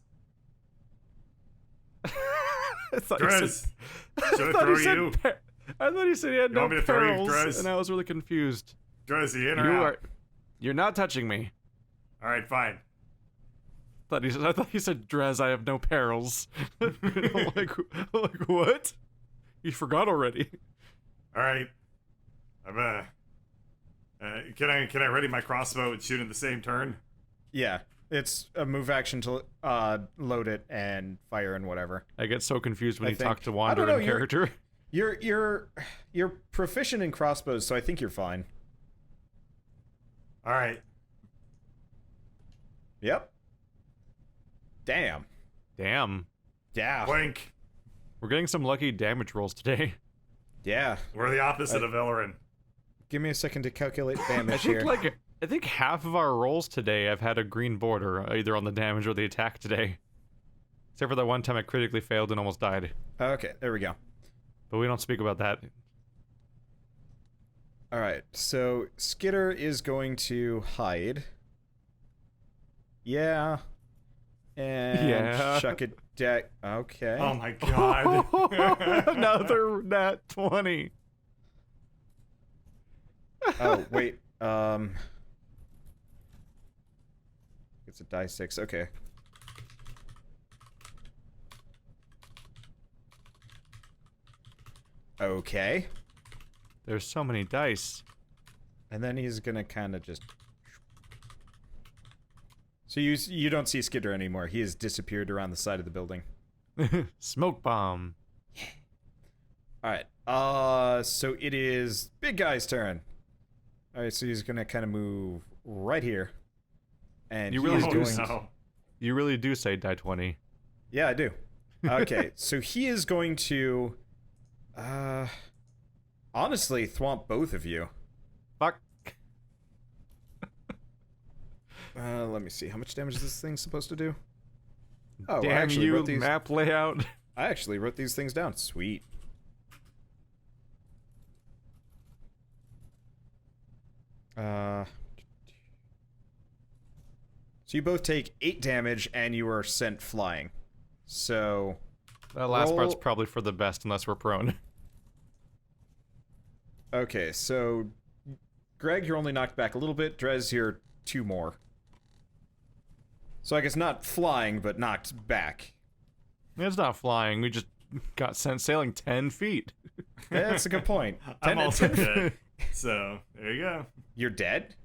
Speaker 3: I thought he said-
Speaker 1: Drez,
Speaker 3: I
Speaker 1: should I
Speaker 3: thought
Speaker 1: throw
Speaker 3: he said
Speaker 1: you?
Speaker 3: I thought he said he had
Speaker 1: You
Speaker 3: no
Speaker 1: want me to throw you,
Speaker 3: perils,
Speaker 1: Drez?
Speaker 3: and I was really confused.
Speaker 1: Drez, you in or out?
Speaker 3: You're not touching me.
Speaker 1: Alright, fine.
Speaker 3: I thought he said, Drez, I have no perils. I'm like, what? You forgot already.
Speaker 1: Alright. I'm, can I ready my crossbow and shoot in the same turn?
Speaker 2: Yeah, it's a move action to load it and fire and whatever.
Speaker 3: I get so confused when
Speaker 2: I
Speaker 3: you
Speaker 2: think-
Speaker 3: talk to
Speaker 2: I
Speaker 3: Wander
Speaker 2: don't
Speaker 3: in
Speaker 2: know,
Speaker 3: character.
Speaker 2: You're proficient in crossbows, so I think you're fine.
Speaker 1: Alright.
Speaker 2: Yep. Damn.
Speaker 3: Damn.
Speaker 2: Yeah.
Speaker 1: Blink.
Speaker 3: We're getting some lucky damage rolls today.
Speaker 2: Yeah.
Speaker 1: We're the opposite of Ellerin.
Speaker 2: Give me a second to calculate damage
Speaker 3: I think
Speaker 2: here.
Speaker 3: I think half of our rolls today have had a green border, either on the damage or the attack today. Except for that one time I critically failed and almost died.
Speaker 2: Okay, there we go.
Speaker 3: But we don't speak about that.
Speaker 2: Alright, so Skitter is going to hide. Yeah. And
Speaker 3: Yeah.
Speaker 2: chuck it deck. Okay.
Speaker 1: Oh my god.
Speaker 3: Another nat 20.
Speaker 2: Oh, wait. It's a die 6. Okay. Okay.
Speaker 3: There's so many dice.
Speaker 2: And then he's gonna kind of just... So you don't see Skidder anymore. He has disappeared around the side of the building.
Speaker 3: Smoke bomb.
Speaker 2: Alright, so it is Big Guy's turn. Alright, so he's gonna kind of move right here. And
Speaker 3: You
Speaker 2: he's
Speaker 3: really
Speaker 2: going...
Speaker 3: do You really do say die 20.
Speaker 2: Yeah, I do. Okay, so he is going to... honestly, thwomp both of you.
Speaker 3: Fuck.
Speaker 2: Let me see. How much damage is this thing supposed to do? Oh,
Speaker 3: Damn you, map layout.
Speaker 2: I actually wrote these things down. Sweet. So you both take 8 damage and you are sent flying. So...
Speaker 3: That last
Speaker 2: roll...
Speaker 3: part's probably for the best unless we're prone.
Speaker 2: Okay, so... Greg, you're only knocked back a little bit. Drez, you're 2 more. So I guess not flying, but knocked back.
Speaker 3: It's not flying, we just got sent sailing 10 feet.
Speaker 2: Yeah, that's a good point.
Speaker 1: I'm also dead. So, there you go.
Speaker 2: You're dead?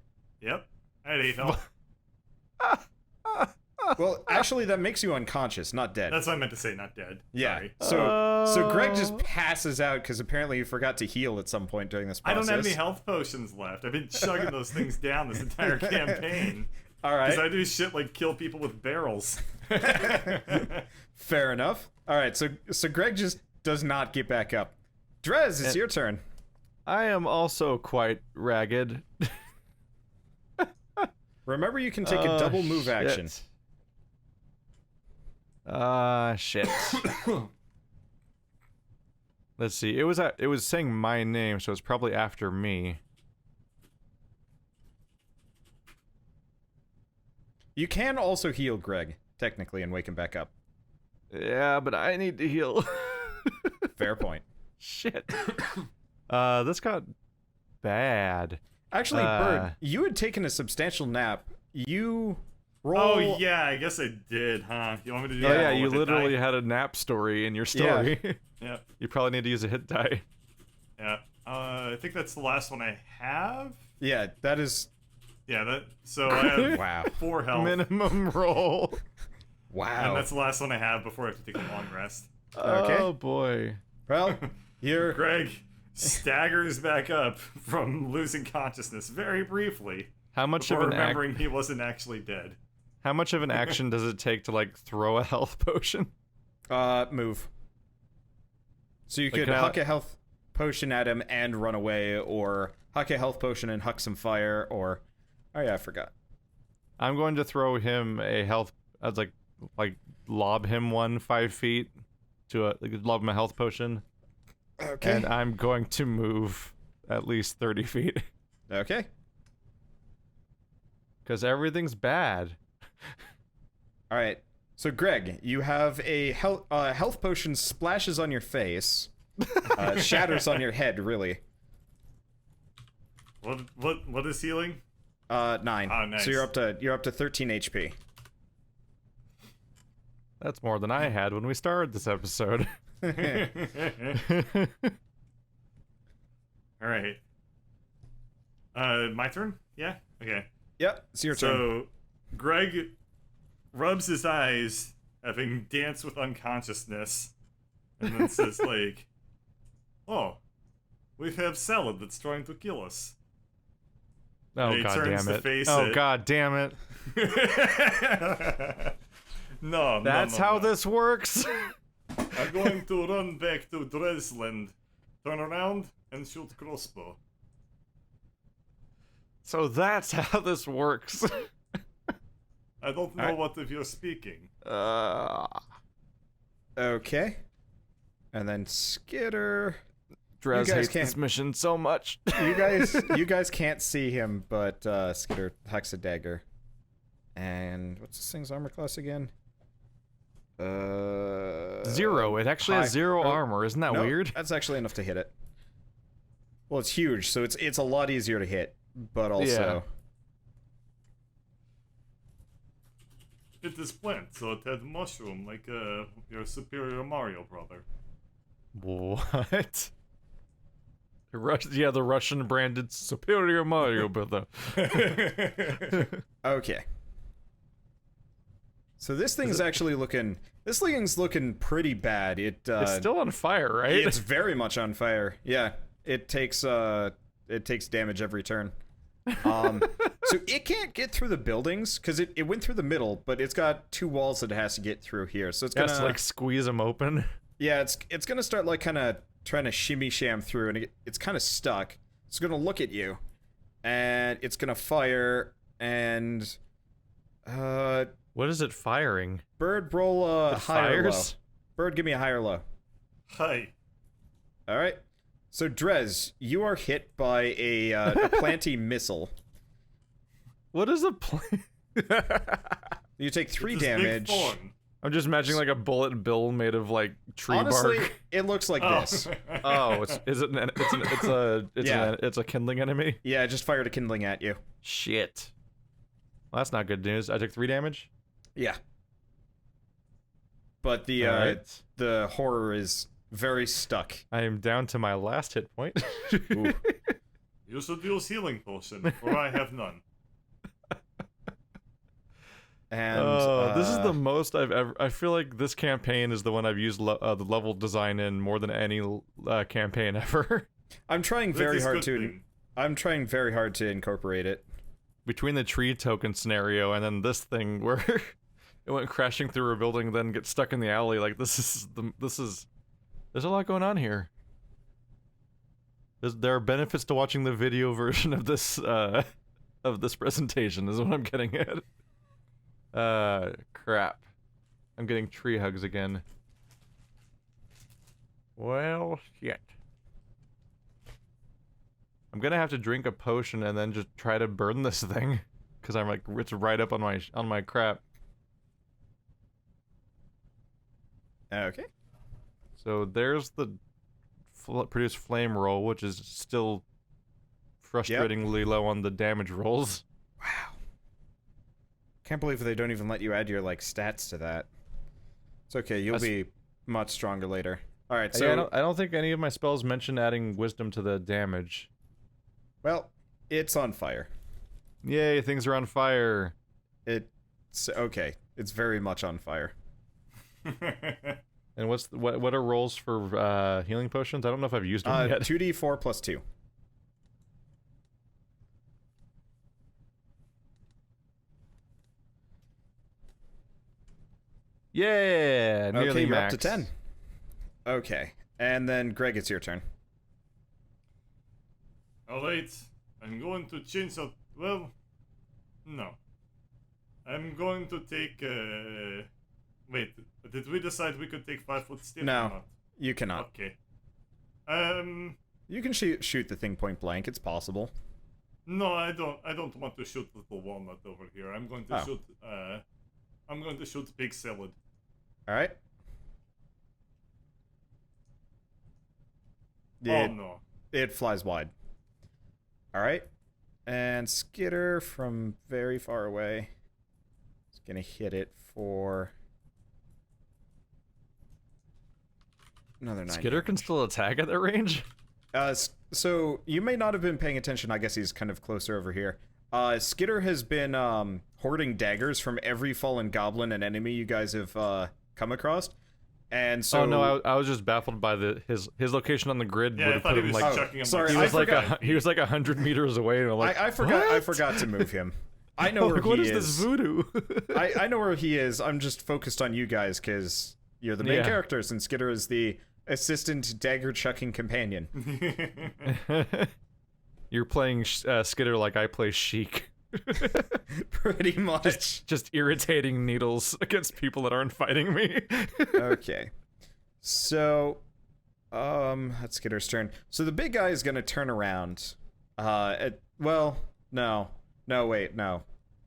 Speaker 1: Yep. I had 8 health.
Speaker 2: Well, actually, that makes you unconscious, not dead.
Speaker 1: That's what I meant to say, not dead.
Speaker 2: Yeah.
Speaker 1: Sorry.
Speaker 2: So Greg just passes out because apparently he forgot to heal at some point during this
Speaker 1: I
Speaker 2: process.
Speaker 1: don't have any health potions left. I've been chugging those things down this entire campaign.
Speaker 2: All right.
Speaker 1: Because I do shit like kill people with barrels.
Speaker 2: Fair enough. All right, so Greg just does not get back up. Drez, it's your turn.
Speaker 3: I am also quite ragged.
Speaker 2: Remember, you can take a double move action.
Speaker 3: Shit. Let's see. It was saying my name, so it's probably after me.
Speaker 2: You can also heal Greg, technically, and wake him back up.
Speaker 3: Yeah, but I need to heal.
Speaker 2: Fair point.
Speaker 3: Shit. This got bad.
Speaker 2: Actually, Bird, you had taken a substantial nap. You roll...
Speaker 1: Oh, yeah, I guess I did, huh? You want me to do that?
Speaker 3: Oh yeah, you
Speaker 1: with the
Speaker 3: literally
Speaker 1: die?
Speaker 3: had a nap story in your story.
Speaker 2: Yeah.
Speaker 1: Yeah.
Speaker 3: You probably need to use a hit die.
Speaker 1: Yeah. I think that's the last one I have.
Speaker 2: Yeah, that is...
Speaker 1: Yeah, that. So I have
Speaker 2: Wow.
Speaker 1: 4 health.
Speaker 3: Minimum roll.
Speaker 2: Wow.
Speaker 1: And that's the last one I have before I have to take a long rest.
Speaker 2: Okay.
Speaker 3: Oh boy.
Speaker 2: Well, you're...
Speaker 1: Greg staggers back up from losing consciousness very briefly.
Speaker 3: How much
Speaker 1: Before
Speaker 3: of an
Speaker 1: remembering he wasn't actually dead.
Speaker 3: How much of an action does it take to like throw a health potion?
Speaker 2: Move. So you
Speaker 3: Like,
Speaker 2: could
Speaker 3: can I-
Speaker 2: huck a health potion at him and run away, or huck a health potion and huck some fire, or... Oh yeah, I forgot.
Speaker 3: I'm going to throw him a health. I'd like lob him 5 feet to lob him a health potion.
Speaker 2: Okay.
Speaker 3: And I'm going to move at least 30 feet.
Speaker 2: Okay.
Speaker 3: Because everything's bad.
Speaker 2: All right. So Greg, you have a health potion splashes on your face, shatters on your head. Really.
Speaker 1: What is healing?
Speaker 2: 9.
Speaker 1: Oh, nice.
Speaker 2: So you're up to 13 HP.
Speaker 3: That's more than I had when we started this episode.
Speaker 1: All right. My turn? Yeah? Okay.
Speaker 2: Yep, it's your turn.
Speaker 1: So, Greg rubs his eyes, having danced with unconsciousness, and then says, like, "Oh, we have salad that's trying to kill us."
Speaker 3: Oh
Speaker 1: he
Speaker 3: god
Speaker 1: turns
Speaker 3: damn
Speaker 1: to
Speaker 3: it.
Speaker 1: face
Speaker 3: Oh
Speaker 1: it.
Speaker 3: god damn it.
Speaker 1: No,
Speaker 3: That's
Speaker 1: no,
Speaker 3: how
Speaker 1: no.
Speaker 3: this works.
Speaker 1: I'm going to run back to Dresland, turn around, and shoot crossbow.
Speaker 3: So that's how this works.
Speaker 1: I don't know
Speaker 2: Alright.
Speaker 1: what if you're speaking.
Speaker 2: Okay. And then Skitter.
Speaker 3: Drez
Speaker 2: guys
Speaker 3: hates
Speaker 2: can't-
Speaker 3: this mission so much.
Speaker 2: You guys can't see him, but Skitter hucks a dagger. And what's this thing's armor class again?
Speaker 3: 0. It actually has
Speaker 2: high-
Speaker 3: 0
Speaker 2: oh,
Speaker 3: armor. Isn't that
Speaker 2: no,
Speaker 3: weird?
Speaker 2: That's actually enough to hit it. Well, it's huge, so it's a lot easier to hit, but also
Speaker 1: It is plant, so it had mushroom like your superior Mario brother.
Speaker 3: What? The Russian branded Superior Mario brother.
Speaker 2: Okay. So this thing's actually looking. This thing's looking pretty bad.
Speaker 3: It's still on fire, right?
Speaker 2: It's very much on fire. Yeah, it takes damage every turn. So it can't get through the buildings because it went through the middle, but it's got 2 walls that it has to get through here. So it's
Speaker 3: It
Speaker 2: gonna
Speaker 3: has to, like, squeeze them open.
Speaker 2: Yeah, it's gonna start like kind of trying to shimmy sham through, and it's kind of stuck. It's gonna look at you, and it's gonna fire. And
Speaker 3: What is it firing?
Speaker 2: Bird, roll a
Speaker 3: It
Speaker 2: high or low.
Speaker 3: fires?
Speaker 2: Bird, give me a high or low.
Speaker 1: Hi.
Speaker 2: All right. So Drez, you are hit by a planty missile.
Speaker 3: What is a plane?
Speaker 2: You take 3
Speaker 1: It's this big
Speaker 2: damage.
Speaker 1: thorn.
Speaker 3: I'm just imagining like a bullet bill made of like tree
Speaker 2: Honestly,
Speaker 3: bark.
Speaker 2: it looks like this.
Speaker 3: Oh, it's a kindling enemy.
Speaker 2: Yeah, it just fired a kindling at you.
Speaker 3: Shit. Well, that's not good news. I took 3 damage.
Speaker 2: Yeah. But the
Speaker 3: Alright.
Speaker 2: the horror is very stuck.
Speaker 3: I am down to my last hit point.
Speaker 2: Ooh.
Speaker 1: You should use healing potion, for I have none.
Speaker 2: And
Speaker 3: This is the most I've ever. I feel like this campaign is the one I've used the level design in more than any campaign ever.
Speaker 2: I'm trying
Speaker 1: That
Speaker 2: very
Speaker 1: is
Speaker 2: hard
Speaker 1: good
Speaker 2: to
Speaker 1: thing.
Speaker 2: I'm trying very hard to incorporate it.
Speaker 3: Between the tree token scenario and then this thing where it went crashing through a building, then gets stuck in the alley. Like there's a lot going on here. There are benefits to watching the video version of this presentation. Is what I'm getting at. Crap. I'm getting tree hugs again. Well, shit. I'm gonna have to drink a potion and then just try to burn this thing, because I'm like, it's right up on my crap.
Speaker 2: Okay.
Speaker 3: So there's the produce flame roll, which is still frustratingly low on the damage rolls.
Speaker 2: Wow. Can't believe they don't even let you add your like stats to that. It's okay, you'll be much stronger later. All right, so
Speaker 3: Yeah, I don't think any of my spells mention adding wisdom to the damage.
Speaker 2: well, it's on fire.
Speaker 3: Yay, things are on fire.
Speaker 2: It's okay. It's very much on fire.
Speaker 3: And what are rolls for healing potions? I don't know if I've used them yet.
Speaker 2: 2d4 plus 2.
Speaker 3: Yeah, nearly
Speaker 2: Okay, you're
Speaker 3: max.
Speaker 2: up to 10. Okay, and then Greg, it's your turn.
Speaker 1: Alright, I'm going to change up. Well, no. I'm going to take. Wait, did we decide we could take 5-foot step?
Speaker 2: No.
Speaker 1: Or not?
Speaker 2: You cannot.
Speaker 1: Okay.
Speaker 2: You can shoot the thing point blank. It's possible.
Speaker 1: No, I don't want to shoot little walnut over here. I'm going to shoot. I'm going to shoot big salad.
Speaker 2: All right.
Speaker 1: Oh no.
Speaker 2: It flies wide. All right. And Skitter from very far away is going to hit it for another 9.
Speaker 3: Skitter can still attack at that range?
Speaker 2: So you may not have been paying attention. I guess he's kind of closer over here. Skitter has been hoarding daggers from every fallen goblin and enemy you guys have come across. And so
Speaker 3: Oh no, I was just baffled by his location on the grid.
Speaker 1: Yeah,
Speaker 3: would
Speaker 1: I
Speaker 3: have
Speaker 1: thought
Speaker 3: put
Speaker 1: he
Speaker 3: him
Speaker 1: was
Speaker 3: like
Speaker 1: chucking him.
Speaker 2: sorry,
Speaker 3: he
Speaker 2: I
Speaker 3: was like
Speaker 2: forgot.
Speaker 3: he was like 100 meters away, and I'm like,
Speaker 2: I forgot. I
Speaker 3: "What?"
Speaker 2: forgot to move him. I know where
Speaker 3: Like,
Speaker 2: he
Speaker 3: what
Speaker 2: is.
Speaker 3: is this voodoo?
Speaker 2: I know where he is. I'm just focused on you guys because you're the main
Speaker 3: Yeah.
Speaker 2: characters, and Skitter is the assistant dagger chucking companion.
Speaker 3: You're playing Skitter like I play Sheik.
Speaker 2: Pretty much.
Speaker 3: Just irritating needles against people that aren't fighting me.
Speaker 2: Okay. So, that's Skitter's turn. So the big guy is gonna turn around. Well, no, wait, no,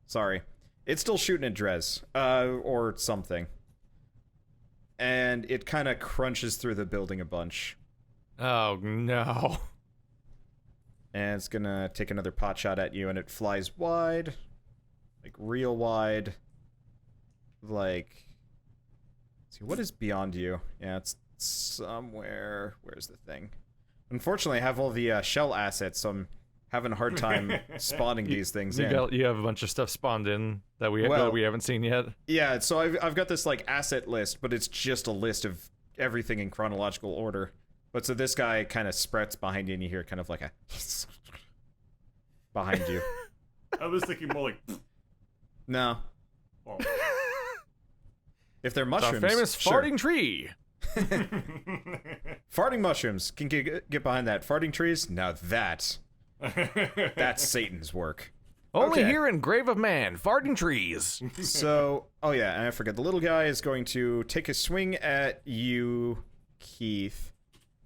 Speaker 2: sorry. It's still shooting at Drez, or something. And it kind of crunches through the building a bunch.
Speaker 3: Oh no.
Speaker 2: And it's gonna take another pot shot at you, and it flies wide. Like, real wide. Like... see, what is beyond you? Yeah, it's somewhere... where's the thing? Unfortunately, I have all the shell assets, so I'm having a hard time spawning these things in.
Speaker 3: You have a bunch of stuff spawned in that we haven't seen yet.
Speaker 2: Yeah, so I've got this like asset list, but it's just a list of everything in chronological order. But so this guy kind of spreads behind you, and you hear kind of like a behind you.
Speaker 1: I was thinking more like.
Speaker 2: No.
Speaker 1: Oh.
Speaker 2: If they're
Speaker 3: The
Speaker 2: mushrooms,
Speaker 3: famous
Speaker 2: sure.
Speaker 3: farting tree.
Speaker 2: Farting mushrooms can get behind that. Farting trees, now that's Satan's work.
Speaker 3: Only
Speaker 2: Okay.
Speaker 3: here in Grave of Man, farting trees.
Speaker 2: So, oh yeah, and I forget. The little guy is going to take a swing at you, Keith,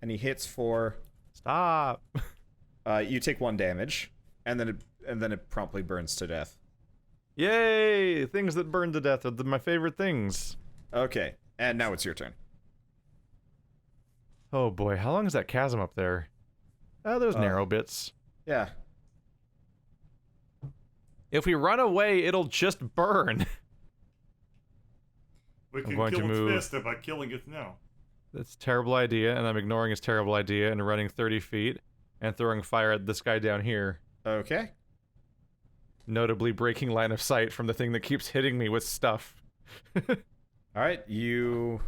Speaker 2: and he hits for.
Speaker 3: Stop.
Speaker 2: You take 1 damage, and then it promptly burns to death.
Speaker 3: Yay! Things that burn to death are my favorite things.
Speaker 2: Okay, and now it's your turn.
Speaker 3: Oh boy, how long is that chasm up there? Oh, there's narrow bits.
Speaker 2: Yeah.
Speaker 3: If we run away, it'll just burn.
Speaker 1: We can
Speaker 3: going to
Speaker 1: kill its
Speaker 3: move.
Speaker 1: faster by killing it now.
Speaker 3: That's a terrible idea, and I'm ignoring his terrible idea and running 30 feet and throwing fire at this guy down here.
Speaker 2: Okay.
Speaker 3: Notably breaking line of sight from the thing that keeps hitting me with stuff.
Speaker 2: All right, you.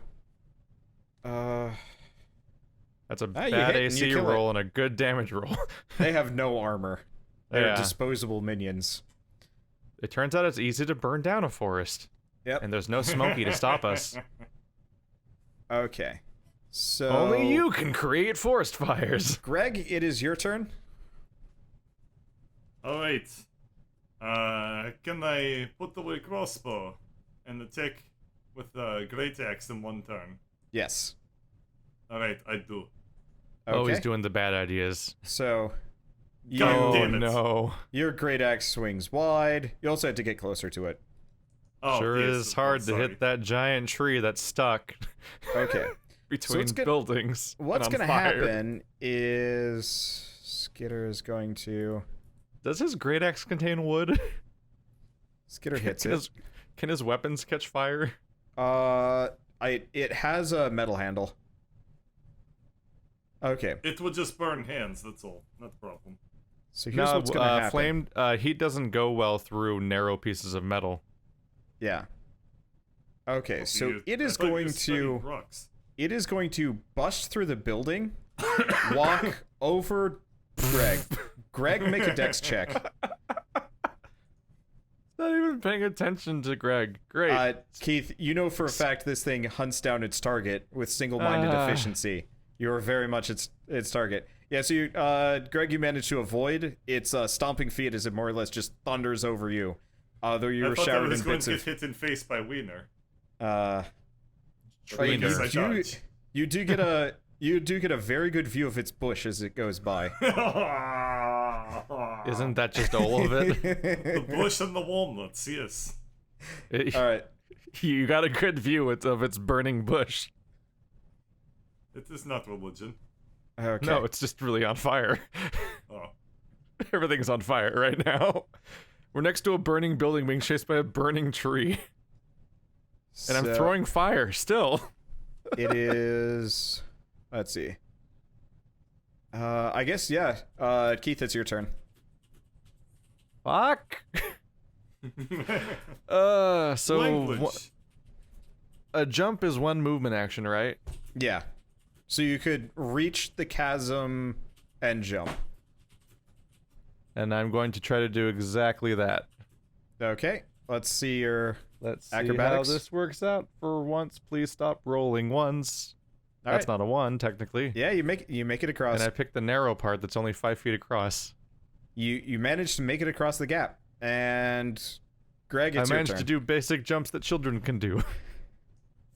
Speaker 3: That's a
Speaker 2: you
Speaker 3: bad
Speaker 2: hit and you
Speaker 3: AC
Speaker 2: kill
Speaker 3: roll and a good damage roll.
Speaker 2: They have no armor. They're
Speaker 3: Yeah.
Speaker 2: disposable minions.
Speaker 3: It turns out it's easy to burn down a forest.
Speaker 2: Yep.
Speaker 3: And there's no Smokey to stop us.
Speaker 2: Okay. So
Speaker 3: Only you can create forest fires.
Speaker 2: Greg, it is your turn.
Speaker 1: Alright. Can I put away crossbow and attack with the great axe in 1 turn?
Speaker 2: Yes.
Speaker 1: Alright, I do.
Speaker 2: Okay.
Speaker 3: Always doing the bad ideas.
Speaker 2: So
Speaker 1: God
Speaker 3: Oh
Speaker 1: damn it.
Speaker 3: no.
Speaker 2: your great axe swings wide. You also had to get closer to it.
Speaker 1: Oh,
Speaker 3: Sure
Speaker 1: yes,
Speaker 3: is hard to
Speaker 1: sorry.
Speaker 3: hit that giant tree that's stuck
Speaker 2: Okay.
Speaker 3: between
Speaker 2: it's gonna-
Speaker 3: buildings.
Speaker 2: What's
Speaker 3: and on
Speaker 2: gonna
Speaker 3: fire.
Speaker 2: happen is Skitter is going to
Speaker 3: Does his great axe contain wood?
Speaker 2: Skitter hits
Speaker 3: Can
Speaker 2: it.
Speaker 3: his weapons catch fire?
Speaker 2: It has a metal handle. Okay,
Speaker 1: It would just burn hands, that's all. Not a problem.
Speaker 2: so here's what's gonna happen.
Speaker 3: Flamed heat doesn't go well through narrow pieces of metal.
Speaker 2: Yeah. Okay, so
Speaker 1: You-
Speaker 2: it
Speaker 1: I
Speaker 2: is
Speaker 1: thought you
Speaker 2: going
Speaker 1: were studying
Speaker 2: to
Speaker 1: rocks.
Speaker 2: it is going to bust through the building, walk over Greg. Greg, make a dex check.
Speaker 3: Not even paying attention to Greg. Great.
Speaker 2: Keith, you know for a fact this thing hunts down its target with single-minded efficiency. You're very much its target. Yeah, so you, Greg, you managed to avoid its stomping feet as it more or less just thunders over you. Though you
Speaker 1: I
Speaker 2: were
Speaker 1: thought I
Speaker 2: showered
Speaker 1: was
Speaker 2: in
Speaker 1: going
Speaker 2: bits
Speaker 1: to
Speaker 2: of.
Speaker 1: get hit in face by Wiener.
Speaker 2: But
Speaker 3: Trainer.
Speaker 2: you do get a very good view of its bush as it goes by.
Speaker 3: Isn't that just all of it?
Speaker 1: The bush and the walnuts, yes.
Speaker 2: All right.
Speaker 3: You got a good view of its burning bush.
Speaker 1: It is not religion.
Speaker 2: Okay.
Speaker 3: No, it's just really on fire.
Speaker 1: Oh.
Speaker 3: Everything's on fire right now. We're next to a burning building being chased by a burning tree. And I'm
Speaker 2: So,
Speaker 3: throwing fire still.
Speaker 2: It is. Let's see. I guess yeah. Keith, it's your turn.
Speaker 3: Fuck. So
Speaker 1: Language.
Speaker 3: a jump is one movement action, right?
Speaker 2: Yeah. So you could reach the chasm and jump.
Speaker 3: And I'm going to try to do exactly that.
Speaker 2: Okay. Let's see your.
Speaker 3: Let's see
Speaker 2: Acrobatics?
Speaker 3: how this works out for once. Please stop rolling ones.
Speaker 2: All
Speaker 3: That's
Speaker 2: right.
Speaker 3: not a 1, technically.
Speaker 2: Yeah, you make it across.
Speaker 3: And I picked the narrow part that's only 5 feet across.
Speaker 2: You managed to make it across the gap. And Greg, it's
Speaker 3: I
Speaker 2: your
Speaker 3: managed
Speaker 2: turn.
Speaker 3: to do basic jumps that children can do.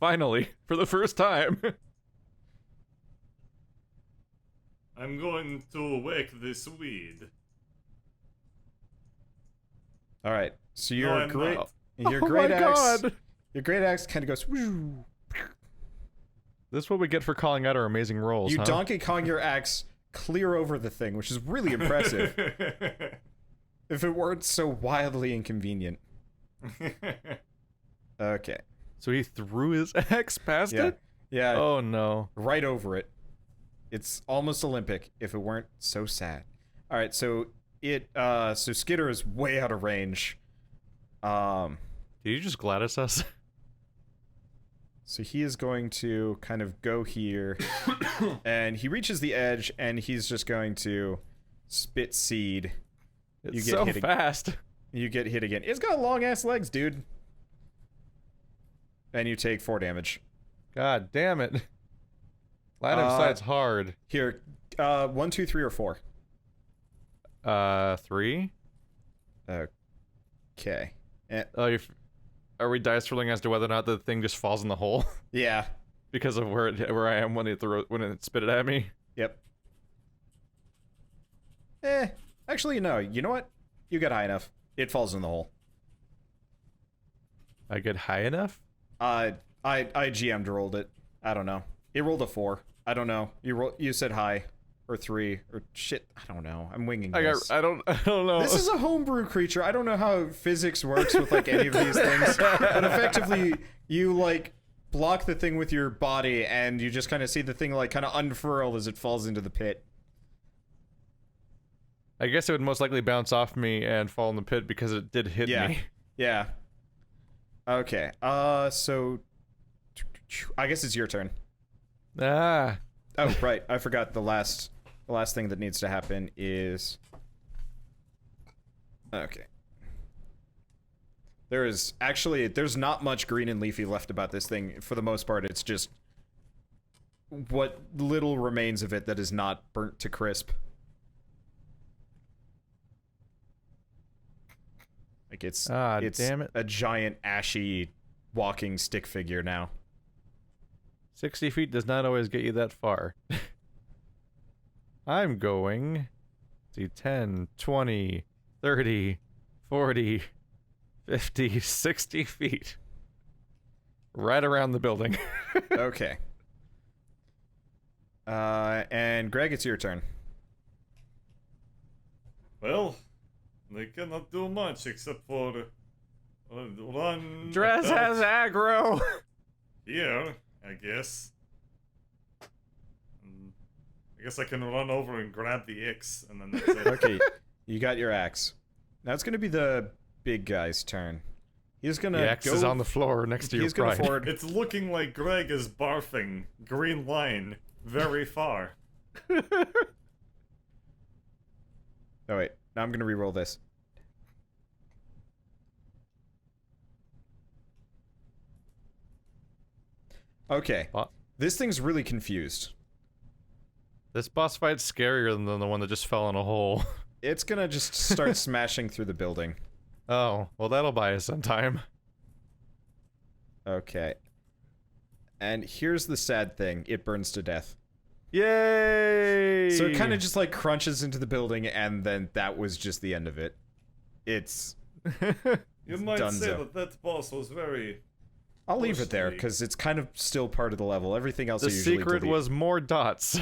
Speaker 3: Finally, for the first time.
Speaker 1: I'm going to wake this weed.
Speaker 2: All right. So
Speaker 1: No,
Speaker 2: your
Speaker 1: I'm
Speaker 2: great
Speaker 1: not.
Speaker 2: your
Speaker 3: Oh
Speaker 2: great
Speaker 3: my
Speaker 2: axe.
Speaker 3: God.
Speaker 2: Your great axe kind of goes. Whoo.
Speaker 3: This is what we get for calling out our amazing rolls,
Speaker 2: You
Speaker 3: huh?
Speaker 2: Donkey Kong your axe clear over the thing, which is really impressive. If it weren't so wildly inconvenient. Okay.
Speaker 3: So he threw his axe past
Speaker 2: Yeah.
Speaker 3: it?
Speaker 2: Yeah.
Speaker 3: Oh no.
Speaker 2: Right over it. It's almost Olympic if it weren't so sad. All right, so so Skitter is way out of range.
Speaker 3: Did you just Gladys us?
Speaker 2: So he is going to kind of go here, and he reaches the edge, and he's just going to spit seed.
Speaker 3: It's so fast.
Speaker 2: You get hit again. It's got long ass legs, dude. And you take 4 damage.
Speaker 3: God damn it. Line of sight's hard.
Speaker 2: Here, 1, 2, 3, or 4.
Speaker 3: 3.
Speaker 2: Okay.
Speaker 3: Oh, are we dice rolling as to whether or not the thing just falls in the hole?
Speaker 2: Yeah.
Speaker 3: Because of where I am when it spit it at me.
Speaker 2: Yep. Actually, no. You know what? You get high enough. It falls in the hole.
Speaker 3: I get high enough?
Speaker 2: I GM'd rolled it. I don't know. It rolled a 4. I don't know. You said high. Or 3. Or shit. I don't know. I'm winging this.
Speaker 3: I don't know.
Speaker 2: This is a homebrew creature. I don't know how physics works with, like, any of these things. But effectively, you, like, block the thing with your body, and you just kind of see the thing, like, kind of unfurl as it falls into the pit.
Speaker 3: I guess it would most likely bounce off me and fall in the pit because it did hit me.
Speaker 2: Yeah. Okay. So I guess it's your turn.
Speaker 3: Ah.
Speaker 2: Oh, right. I forgot the last thing that needs to happen is okay. There's not much green and leafy left about this thing. For the most part, it's just what little remains of it that is not burnt to crisp. Like it's
Speaker 3: damn it.
Speaker 2: a giant ashy walking stick figure now.
Speaker 3: 60 feet does not always get you that far. I'm going to 10, 20, 30, 40, 50, 60 feet. Right around the building.
Speaker 2: Okay. And Greg, it's your turn.
Speaker 1: Well, they cannot do much except for run.
Speaker 3: Dress has aggro.
Speaker 1: Here, I guess. I guess I can run over and grab the X, and then that's it.
Speaker 2: Okay, you got your axe. Now it's gonna be the big guy's turn. He's gonna
Speaker 3: The X is on the floor next to your
Speaker 2: He's gonna
Speaker 3: pride.
Speaker 2: forward.
Speaker 1: It's looking like Greg is barfing green line very far.
Speaker 2: Oh wait, now I'm gonna re-roll this. Okay,
Speaker 3: What?
Speaker 2: this thing's really confused.
Speaker 3: This boss fight's scarier than the one that just fell in a hole.
Speaker 2: It's gonna just start smashing through the building.
Speaker 3: Oh, well that'll buy us some time.
Speaker 2: Okay. And here's the sad thing, it burns to death.
Speaker 3: Yay!
Speaker 2: So it kind of just like crunches into the building, and then that was just the end of it. It's
Speaker 1: You might
Speaker 2: Dunzo.
Speaker 1: say that boss was very...
Speaker 2: I'll leave it there
Speaker 1: Mostly.
Speaker 2: because it's kind of still part of the level. Everything else
Speaker 3: The
Speaker 2: I usually
Speaker 3: secret
Speaker 2: delete.
Speaker 3: was more dots.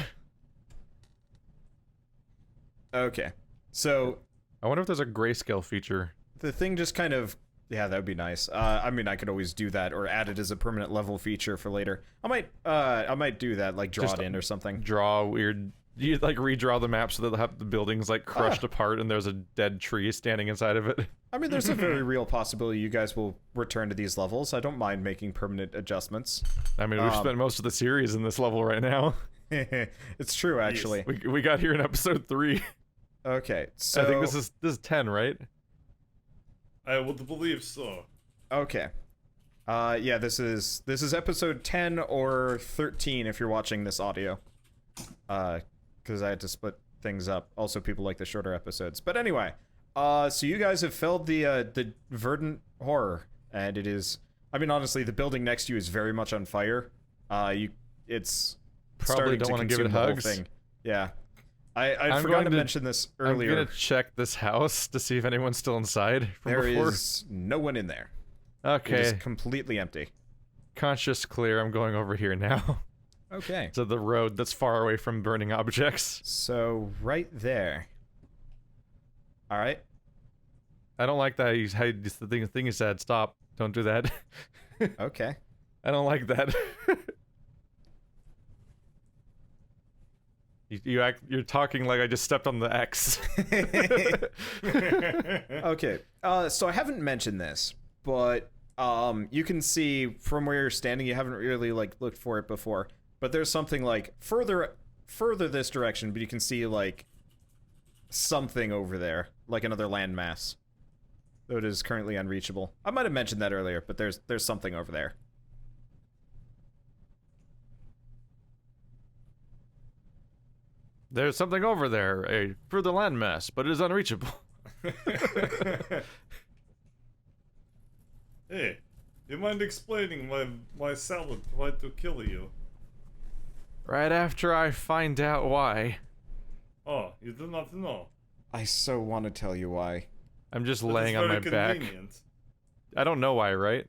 Speaker 2: Okay. So
Speaker 3: I wonder if there's a grayscale feature.
Speaker 2: the thing just kind of, yeah, that would be nice. I mean, I could always do that or add it as a permanent level feature for later. I might do that, like draw
Speaker 3: Just
Speaker 2: it in or something.
Speaker 3: Draw weird. You like redraw the map so that the building's like crushed apart and there's a dead tree standing inside of it.
Speaker 2: I mean, there's a very real possibility you guys will return to these levels. I don't mind making permanent adjustments.
Speaker 3: I mean, we've spent most of the series in this level right now.
Speaker 2: It's true, actually.
Speaker 3: We got here in episode 3.
Speaker 2: Okay, so
Speaker 3: I think this is 10, right?
Speaker 1: I would believe so.
Speaker 2: okay. Yeah, this is episode 10 or 13 if you're watching this audio. Because I had to split things up. Also, people like the shorter episodes. But anyway, so you guys have felled the verdant horror, and it is. I mean, honestly, the building next to you is very much on fire. It's
Speaker 3: Probably
Speaker 2: starting
Speaker 3: don't
Speaker 2: to
Speaker 3: want to give it
Speaker 2: consume the whole
Speaker 3: hugs.
Speaker 2: thing. Yeah, I
Speaker 3: I'm
Speaker 2: forgot
Speaker 3: going
Speaker 2: to
Speaker 3: to-
Speaker 2: mention this
Speaker 3: I'm
Speaker 2: earlier.
Speaker 3: gonna check this house to see if anyone's still inside from
Speaker 2: There
Speaker 3: before.
Speaker 2: is no one in there. It
Speaker 3: Okay,
Speaker 2: is completely empty.
Speaker 3: conscious clear. I'm going over here now
Speaker 2: Okay.
Speaker 3: to the road that's far away from burning objects.
Speaker 2: So right there. All right.
Speaker 3: I don't like that. The thing you said. Stop. Don't do that.
Speaker 2: Okay.
Speaker 3: I don't like that. You're talking like I just stepped on the X.
Speaker 2: Okay. So I haven't mentioned this, but you can see from where you're standing, you haven't really like looked for it before, but there's something like further this direction, but you can see like something over there, like another landmass, though it is currently unreachable. I might have mentioned that earlier, but there's something over there.
Speaker 3: There's something over there, a further landmass, but it is unreachable.
Speaker 1: Hey, you mind explaining why Salad tried to kill you?
Speaker 3: Right after I find out why.
Speaker 1: Oh, you do not know.
Speaker 2: I so want to tell you why.
Speaker 3: I'm just
Speaker 1: That
Speaker 3: laying
Speaker 1: is
Speaker 3: on my
Speaker 1: very
Speaker 3: back.
Speaker 1: convenient.
Speaker 3: I don't know why, right?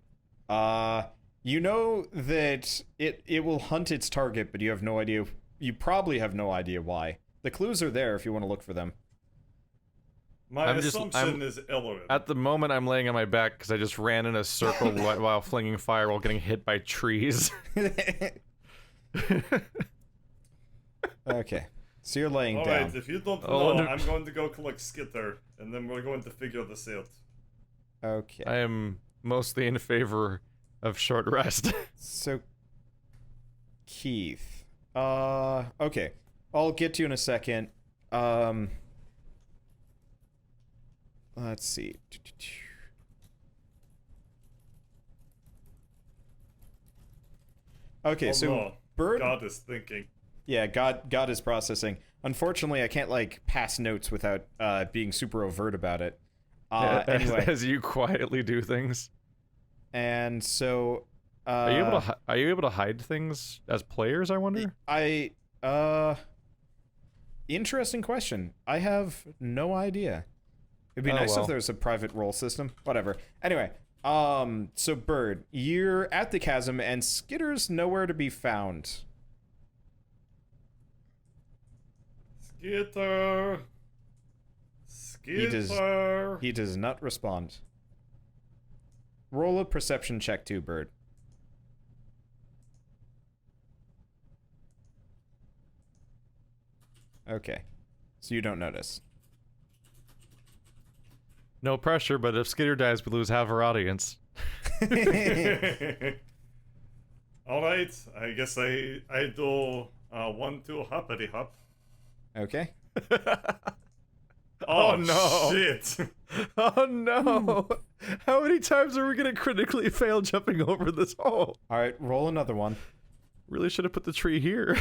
Speaker 2: You know that it will hunt its target, but you have no idea. You probably have no idea why. The clues are there if you want to look for them.
Speaker 1: My assumption is Ellerin.
Speaker 3: At the moment, I'm laying on my back because I just ran in a circle while flinging fire while getting hit by trees.
Speaker 2: Okay, so you're laying down.
Speaker 1: Alright, if you don't
Speaker 3: Oh,
Speaker 1: know,
Speaker 3: no.
Speaker 1: I'm going to go collect Skitter, and then we're going to figure this out.
Speaker 2: Okay.
Speaker 3: I am mostly in favor of short rest.
Speaker 2: So, Keith. Okay. I'll get to you in a second. Let's see. Okay,
Speaker 1: Oh
Speaker 2: so
Speaker 1: no,
Speaker 2: Bird.
Speaker 1: God is thinking.
Speaker 2: Yeah, God is processing. Unfortunately, I can't like pass notes without being super overt about it. Anyway,
Speaker 3: As you quietly do things.
Speaker 2: and so
Speaker 3: Are you able to hide things as players, I wonder?
Speaker 2: Interesting question. I have no idea. It'd be
Speaker 3: Oh,
Speaker 2: nice
Speaker 3: well.
Speaker 2: if there was a private roll system. Whatever. Anyway, so Bird, you're at the chasm and Skitter's nowhere to be found.
Speaker 1: Skitter! Skitter!
Speaker 2: He does not respond. Roll a perception check too, Bird. Okay. So you don't notice.
Speaker 3: No pressure, but if Skitter dies, we lose half our audience.
Speaker 1: Alright, I guess I do 1, 2, hoppity hop.
Speaker 2: Okay.
Speaker 3: Oh, no.
Speaker 1: Shit!
Speaker 3: Oh no! How many times are we gonna critically fail jumping over this hole?
Speaker 2: Alright, roll another one.
Speaker 3: Really should have put the tree here.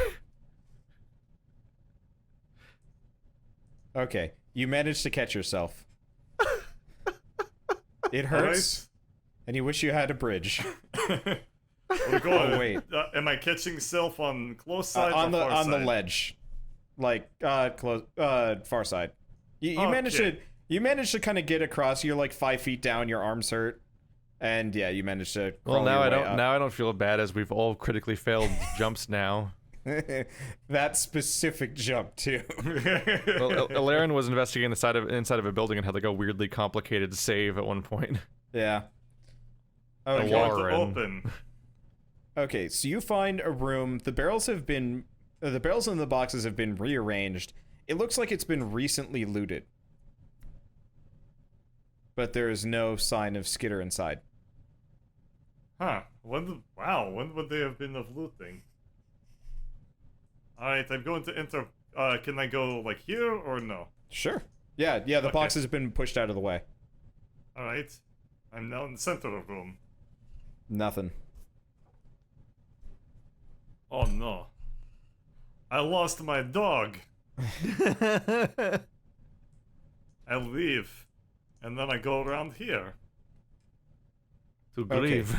Speaker 2: Okay. You managed to catch yourself. It hurts, and you wish you had a bridge.
Speaker 1: We're going.
Speaker 2: Oh, wait.
Speaker 1: Am I catching self on close side
Speaker 2: on
Speaker 1: or
Speaker 2: the
Speaker 1: far
Speaker 2: on the
Speaker 1: side?
Speaker 2: ledge, like close far side. You managed
Speaker 1: Okay.
Speaker 2: to kind of get across. You're like 5 feet down. Your arms hurt, and yeah, you managed to.
Speaker 3: Well,
Speaker 2: crawl
Speaker 3: now
Speaker 2: your
Speaker 3: I
Speaker 2: way
Speaker 3: don't.
Speaker 2: up.
Speaker 3: Now I don't feel bad as we've all critically failed jumps now.
Speaker 2: That specific jump too.
Speaker 3: Well, Ilarion was investigating the inside of a building and had like a weirdly complicated save at one point.
Speaker 2: Yeah.
Speaker 1: I'm
Speaker 2: Okay.
Speaker 1: going to
Speaker 3: Lauren.
Speaker 1: open.
Speaker 2: Okay, so you find a room. The barrels in the boxes have been rearranged. It looks like it's been recently looted. But there is no sign of Skitter inside.
Speaker 1: Huh. When would they have been of looting? Alright, I'm going to enter. Can I go, like, here or no?
Speaker 2: Sure. Yeah, the
Speaker 1: Okay.
Speaker 2: boxes have been pushed out of the way.
Speaker 1: Alright. I'm now in the center of the room.
Speaker 2: Nothing.
Speaker 1: Oh no. I lost my dog. I leave. And then I go around here.
Speaker 3: To grieve.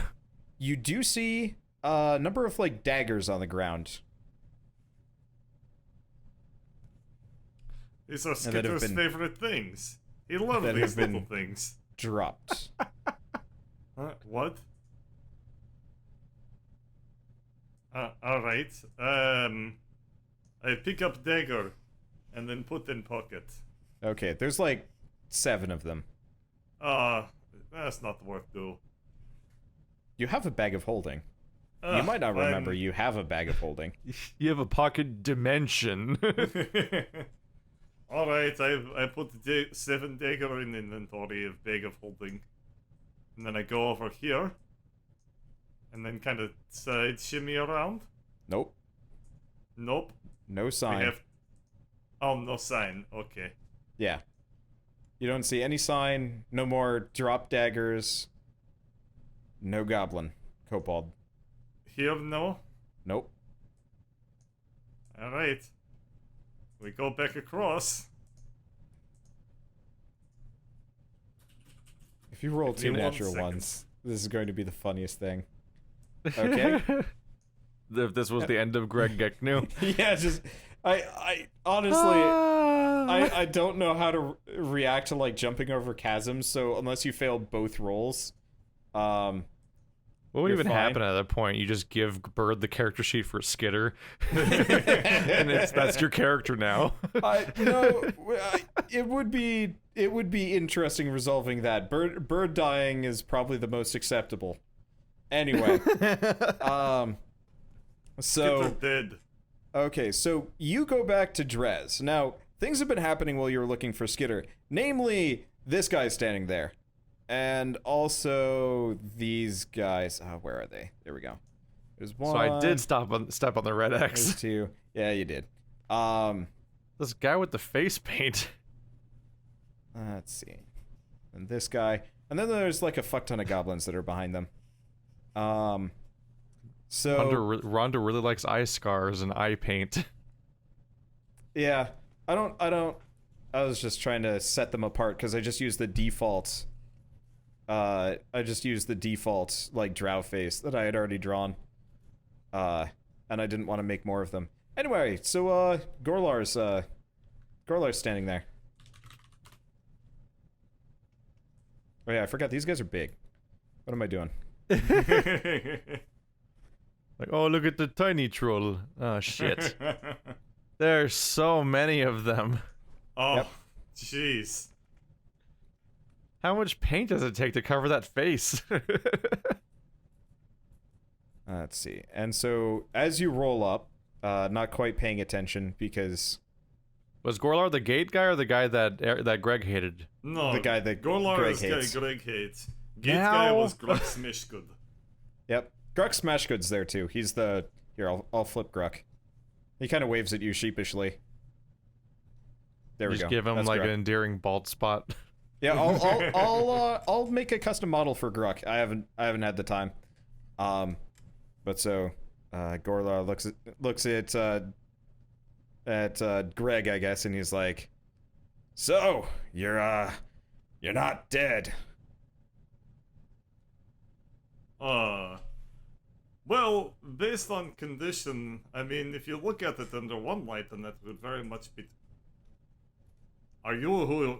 Speaker 2: You do see a number of, like, daggers on the ground.
Speaker 1: These are
Speaker 2: that have
Speaker 1: Skitter's
Speaker 2: been-
Speaker 1: favorite things. He loves
Speaker 2: that
Speaker 1: these
Speaker 2: have been-
Speaker 1: little things.
Speaker 2: Dropped.
Speaker 1: What? Alright. I pick up dagger and then put in pocket.
Speaker 2: Okay, there's like 7 of them.
Speaker 1: That's not worth do.
Speaker 2: You have a bag of holding. You might not remember
Speaker 1: I'm-
Speaker 2: you have a bag of holding.
Speaker 3: You have a pocket dimension.
Speaker 1: All right, I put the 7 dagger in inventory of bag of holding, and then I go over here, and then kind of side shimmy around.
Speaker 2: Nope.
Speaker 1: Nope.
Speaker 2: No
Speaker 1: We
Speaker 2: sign.
Speaker 1: have. Oh, no sign. Okay.
Speaker 2: Yeah. You don't see any sign. No more drop daggers. No goblin. Kobold.
Speaker 1: Here, no.
Speaker 2: Nope.
Speaker 1: All right. We go back across.
Speaker 2: If you roll
Speaker 1: Give me
Speaker 2: 2
Speaker 1: 1
Speaker 2: natural
Speaker 1: second.
Speaker 2: ones, this is going to be the funniest thing. Okay.
Speaker 3: If this was the end of Greg Geknu.
Speaker 2: Yeah, just I honestly I don't know how to react to like jumping over chasms, so unless you fail both rolls,
Speaker 3: What would
Speaker 2: You're
Speaker 3: even
Speaker 2: fine.
Speaker 3: happen at that point? You just give Bird the character sheet for Skitter, and that's your character now.
Speaker 2: it would be interesting resolving that. Bird dying is probably the most acceptable. Anyway, so
Speaker 1: Skitter dead.
Speaker 2: okay, so you go back to Drez. Now, things have been happening while you were looking for Skitter. Namely, this guy standing there. And also these guys. Oh, where are they? There we go. There's one.
Speaker 3: So I did step on the red
Speaker 2: There's
Speaker 3: X.
Speaker 2: two. Yeah, you did.
Speaker 3: This guy with the face paint.
Speaker 2: Let's see. And this guy. And then there's like a fuck ton of goblins that are behind them. So
Speaker 3: Rhonda really likes eye scars and eye paint.
Speaker 2: yeah, I was just trying to set them apart because I just used the default. I just used the default like drow face that I had already drawn. And I didn't want to make more of them. Anyway, so Gorlar's standing there. Oh yeah, I forgot these guys are big. What am I doing?
Speaker 3: Like, oh, look at the tiny troll. Oh, shit. There's so many of them.
Speaker 1: Oh,
Speaker 2: Yep.
Speaker 1: jeez.
Speaker 3: How much paint does it take to cover that face?
Speaker 2: Let's see. And so as you roll up, not quite paying attention because
Speaker 3: Was Gorlar the gate guy or the guy that Greg hated?
Speaker 1: No,
Speaker 2: The guy that
Speaker 1: Gorlar
Speaker 2: Greg
Speaker 1: is
Speaker 2: hates.
Speaker 1: guy Greg hates. Gate guy
Speaker 3: Now-
Speaker 1: was Grug Smishgood.
Speaker 2: yep, Gruk Smashgood's there too. He's the here. I'll flip Gruk. He kind of waves at you sheepishly. There we
Speaker 3: Just
Speaker 2: go.
Speaker 3: give him
Speaker 2: That's
Speaker 3: like
Speaker 2: Gruk.
Speaker 3: an endearing bald spot.
Speaker 2: Yeah, I'll make a custom model for Gruk. I haven't had the time. But so Gorlar looks at Greg, I guess, and he's like, "So you're not dead."
Speaker 1: Well, based on condition, I mean, if you look at it under one light, then that would very much be. Are you who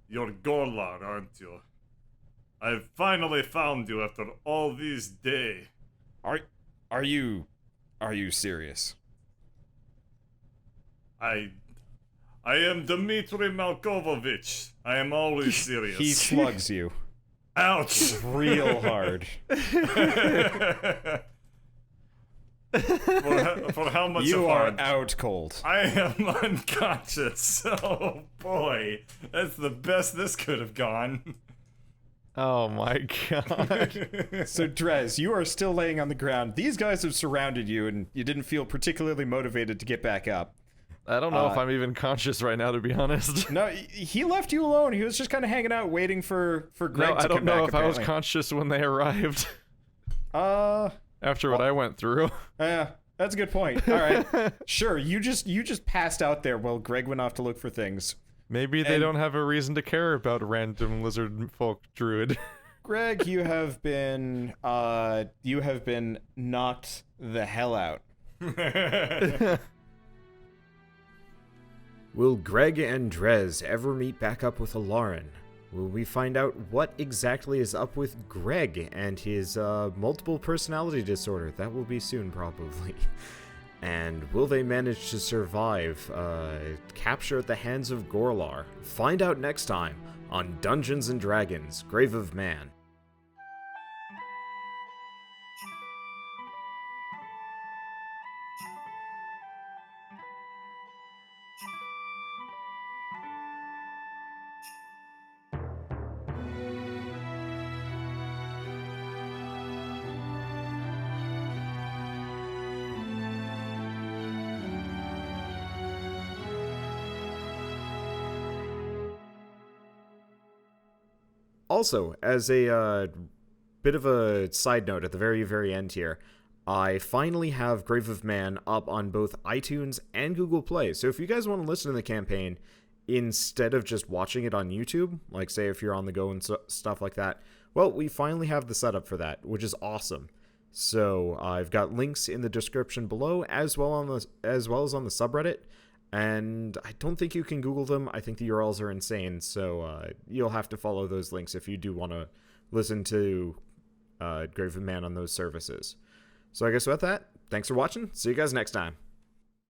Speaker 1: You're Gorlar, aren't you? I've finally found you after all these days.
Speaker 2: Are you serious?
Speaker 1: I am Dmitry Malkovovich. I am always serious.
Speaker 2: He slugs you
Speaker 1: Ouch!
Speaker 2: real hard.
Speaker 1: for how much
Speaker 2: You
Speaker 1: of
Speaker 2: are
Speaker 1: hard?
Speaker 2: out cold.
Speaker 1: I am unconscious. Oh boy, that's the best this could have gone.
Speaker 3: Oh my god.
Speaker 2: So Drez, you are still laying on the ground. These guys have surrounded you, and you didn't feel particularly motivated to get back up.
Speaker 3: I don't know if I'm even conscious right now, to be honest.
Speaker 2: No, he left you alone. He was just kind of hanging out, waiting for Greg
Speaker 3: No,
Speaker 2: to
Speaker 3: I
Speaker 2: come
Speaker 3: don't know
Speaker 2: back.
Speaker 3: if I was
Speaker 2: apparently.
Speaker 3: conscious when they arrived.
Speaker 2: Oh.
Speaker 3: After what I went through.
Speaker 2: Yeah, that's a good point. All right, sure. You just passed out there while Greg went off to look for things.
Speaker 3: Maybe they
Speaker 2: And-
Speaker 3: don't have a reason to care about a random lizard folk druid.
Speaker 2: Greg, you have been knocked the hell out.
Speaker 4: Will Greg and Drez ever meet back up with Alarin? Will we find out what exactly is up with Greg and his multiple personality disorder? That will be soon, probably. And will they manage to survive capture at the hands of Gorlar? Find out next time on Dungeons & Dragons: Grave of Man. Also, as a bit of a side note at the very, very end here, I finally have Grave of Man up on both iTunes and Google Play. So if you guys want to listen to the campaign instead of just watching it on YouTube, like say if you're on the go and stuff like that, well, we finally have the setup for that, which is awesome. So I've got links in the description below, as well as on the subreddit. And I don't think you can Google them. I think the URLs are insane. So you'll have to follow those links if you do want to listen to Grave of Man on those services. So I guess with that, thanks for watching. See you guys next time.